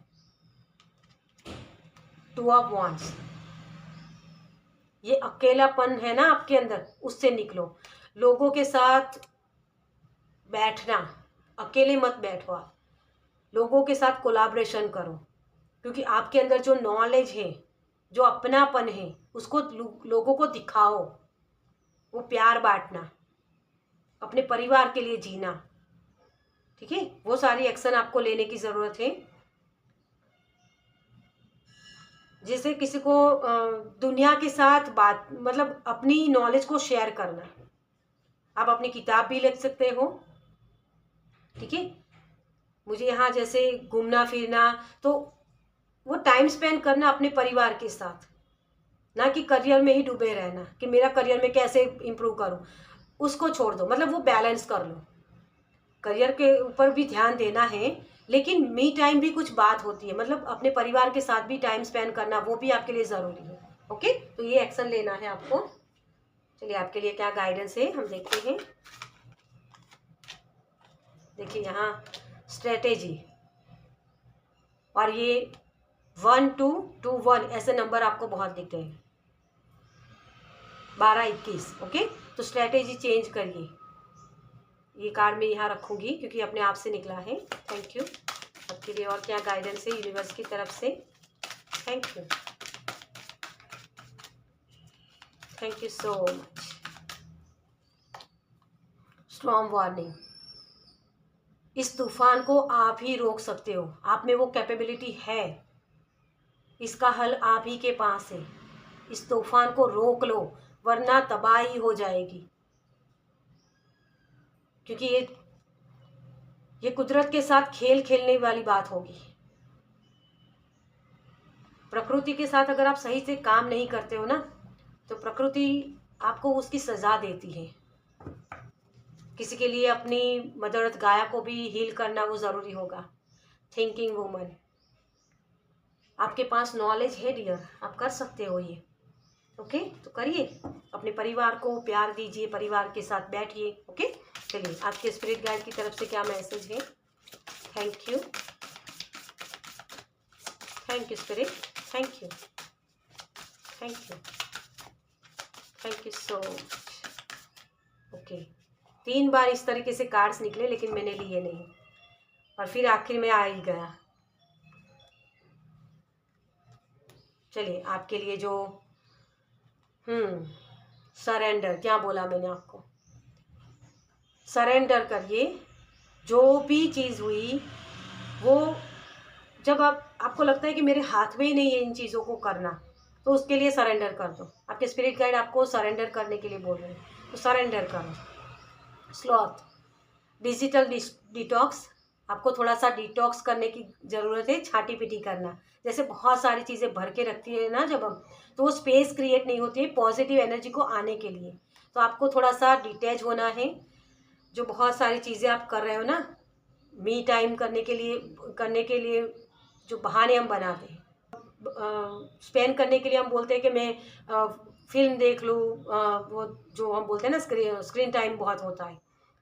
2 ऑफ वॉन्ड्स, ये अकेलापन है ना आपके अंदर, उससे निकलो। लोगों के साथ बैठना, अकेले मत बैठो आप, लोगों के साथ कोलाब्रेशन करो, क्योंकि आपके अंदर जो नॉलेज है, जो अपनापन है, उसको लोगों को दिखाओ। वो प्यार बांटना, अपने परिवार के लिए जीना, ठीक है, वो सारी एक्शन आपको लेने की ज़रूरत है। जैसे किसी को दुनिया के साथ बात, मतलब अपनी नॉलेज को शेयर करना। आप अपनी किताब भी लिख सकते हो, ठीक है। मुझे यहाँ जैसे घूमना फिरना, तो वो टाइम स्पेंड करना अपने परिवार के साथ, ना कि करियर में ही डूबे रहना कि मेरा करियर में कैसे इम्प्रूव करूँ, उसको छोड़ दो। मतलब वो बैलेंस कर लो, करियर के ऊपर भी ध्यान देना है, लेकिन मी टाइम भी कुछ बात होती है, मतलब अपने परिवार के साथ भी टाइम स्पेंड करना, वो भी आपके लिए ज़रूरी है। ओके, तो ये एक्शन लेना है आपको। चलिए आपके लिए क्या गाइडेंस है हम देखते हैं। देखिए यहाँ स्ट्रेटेजी, और ये 1221 ऐसे नंबर आपको बहुत दिखते हैं, 1221। ओके, तो स्ट्रेटेजी चेंज करिए। ये कार्ड मैं यहाँ रखूँगी क्योंकि अपने आप से निकला है। Thank you. आपके लिए और क्या गाइडेंस है यूनिवर्स की तरफ से। Thank you, thank you so much. Storm warning, इस तूफान को आप ही रोक सकते हो, आप में वो कैपेबिलिटी है, इसका हल आप ही के पास है। इस तूफान को रोक लो, वरना तबाही हो जाएगी, क्योंकि ये कुदरत के साथ खेल खेलने वाली बात होगी। प्रकृति के साथ अगर आप सही से काम नहीं करते हो ना, तो प्रकृति आपको उसकी सज़ा देती है। किसी के लिए अपनी मदर अर्थ गाया को भी हील करना वो ज़रूरी होगा। थिंकिंग वुमन, आपके पास नॉलेज है डियर, आप कर सकते हो ये। ओके, तो करिए, अपने परिवार को प्यार दीजिए, परिवार के साथ बैठिए। ओके, चलिए आपके स्पिरिट गाइड की तरफ से क्या मैसेज है। Thank you, thank you spirit, thank you, thank you, thank you so much. Okay, 3 बार इस तरीके से कार्ड्स निकले, लेकिन मैंने लिए नहीं, और फिर आखिर में आ ही गया। चलिए आपके लिए जो सरेंडर, क्या बोला मैंने आपको, सरेंडर करिए। जो भी चीज़ हुई वो, जब आपको लगता है कि मेरे हाथ में ही नहीं है इन चीज़ों को करना, तो उसके लिए सरेंडर कर दो। आपके स्पिरिट गाइड आपको सरेंडर करने के लिए बोल रहे हैं, तो सरेंडर करो। स्लॉथ, डिजिटल डिटॉक्स, आपको थोड़ा सा डिटॉक्स करने की ज़रूरत है। छाटी पीटी करना, जैसे बहुत सारी चीज़ें भर के रखती है ना जब हम, तो वो स्पेस क्रिएट नहीं होती है पॉजिटिव एनर्जी को आने के लिए। तो आपको थोड़ा सा डिटैच होना है। जो बहुत सारी चीज़ें आप कर रहे हो ना, मी टाइम करने के लिए जो बहाने हम बनाते हैं, स्पेंड करने के लिए हम बोलते हैं कि मैं फिल्म देख लूँ, वो जो हम बोलते हैं ना स्क्रीन टाइम बहुत होता है,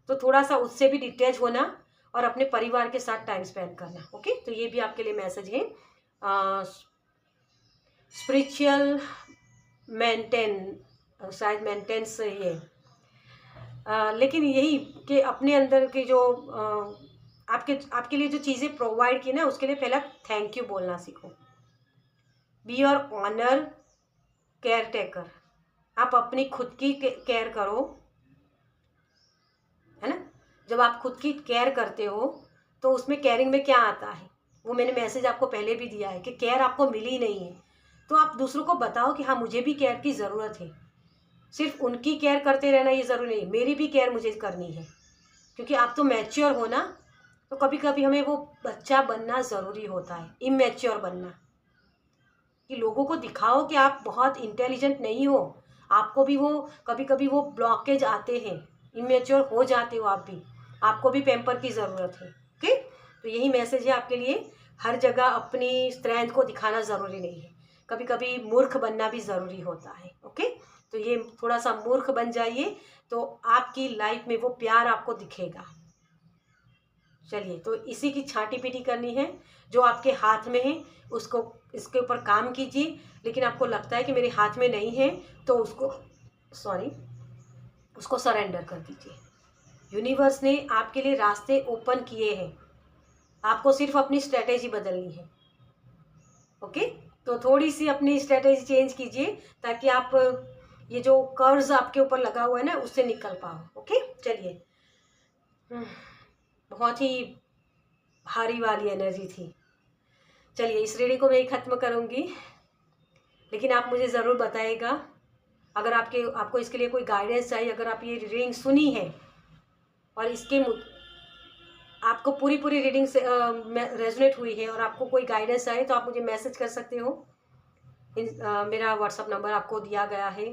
तो थोड़ा सा उससे भी डिटैच होना और अपने परिवार के साथ टाइम स्पेंड करना। ओके, तो ये भी आपके लिए मैसेज है। स्पिरिचुअल शायद मेंटेनेंस ये, लेकिन यही कि अपने अंदर के जो आपके लिए जो चीज़ें प्रोवाइड की ना, उसके लिए पहला थैंक यू बोलना सीखो। Be your owner caretaker, आप अपनी खुद की केयर करो, है ना। जब आप खुद की केयर करते हो तो उसमें केयरिंग में क्या आता है, वो मैंने मैसेज आपको पहले भी दिया है कि केयर आपको मिली नहीं है, तो आप दूसरों को बताओ कि हाँ मुझे भी केयर की ज़रूरत है। सिर्फ उनकी केयर करते रहना ये ज़रूरी नहीं, मेरी भी केयर मुझे करनी है, क्योंकि आप तो मैच्योर हो ना। तो कभी कभी हमें वो बच्चा बनना ज़रूरी होता है, इमैच्योर बनना, कि लोगों को दिखाओ कि आप बहुत इंटेलिजेंट नहीं हो। आपको भी वो कभी कभी वो ब्लॉकेज आते हैं, इमेच्योर हो जाते हो आप भी, आपको भी पैम्पर की ज़रूरत है। ओके, तो यही मैसेज है आपके लिए। हर जगह अपनी स्ट्रेंथ को दिखाना ज़रूरी नहीं है, कभी कभी मूर्ख बनना भी ज़रूरी होता है। ओके, तो ये थोड़ा सा मूर्ख बन जाइए, तो आपकी लाइफ में वो प्यार आपको दिखेगा। चलिए, तो इसी की छांटी पीटी करनी है। जो आपके हाथ में है उसको इसके ऊपर काम कीजिए, लेकिन आपको लगता है कि मेरे हाथ में नहीं है तो उसको सरेंडर कर दीजिए। यूनिवर्स ने आपके लिए रास्ते ओपन किए हैं, आपको सिर्फ अपनी स्ट्रेटेजी बदलनी है। ओके, तो थोड़ी सी अपनी स्ट्रेटेजी चेंज कीजिए ताकि आप ये जो कर्ज आपके ऊपर लगा हुआ है ना उससे निकल पाओ। ओके, चलिए, बहुत ही भारी वाली एनर्जी थी। चलिए, इस रीडिंग को मैं ही ख़त्म करूँगी, लेकिन आप मुझे ज़रूर बताइएगा अगर आपको इसके लिए कोई गाइडेंस चाहिए। अगर आप ये रीडिंग सुनी है और आपको पूरी रीडिंग से रेजोनेट हुई है और आपको कोई गाइडेंस चाहिए तो आप मुझे मैसेज कर सकते हो। मेरा व्हाट्सअप नंबर आपको दिया गया है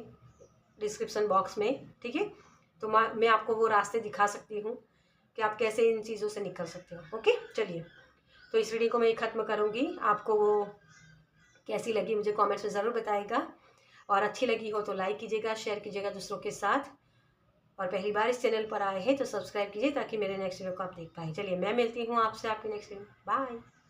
डिस्क्रिप्शन बॉक्स में, ठीक है। तो मैं आपको वो रास्ते दिखा सकती हूँ कि आप कैसे इन चीज़ों से निकल सकते हो। ओके, चलिए, तो इस वीडियो को मैं ख़त्म करूँगी। आपको वो कैसी लगी मुझे कमेंट्स में ज़रूर बताइएगा, और अच्छी लगी हो तो लाइक कीजिएगा, शेयर कीजिएगा दूसरों के साथ, और पहली बार इस चैनल पर आए हैं तो सब्सक्राइब कीजिए ताकि मेरे नेक्स्ट वीडियो को आप देख पाएँ। चलिए, मैं मिलती हूँ आपसे आपके नेक्स्ट वीडियो। बाय।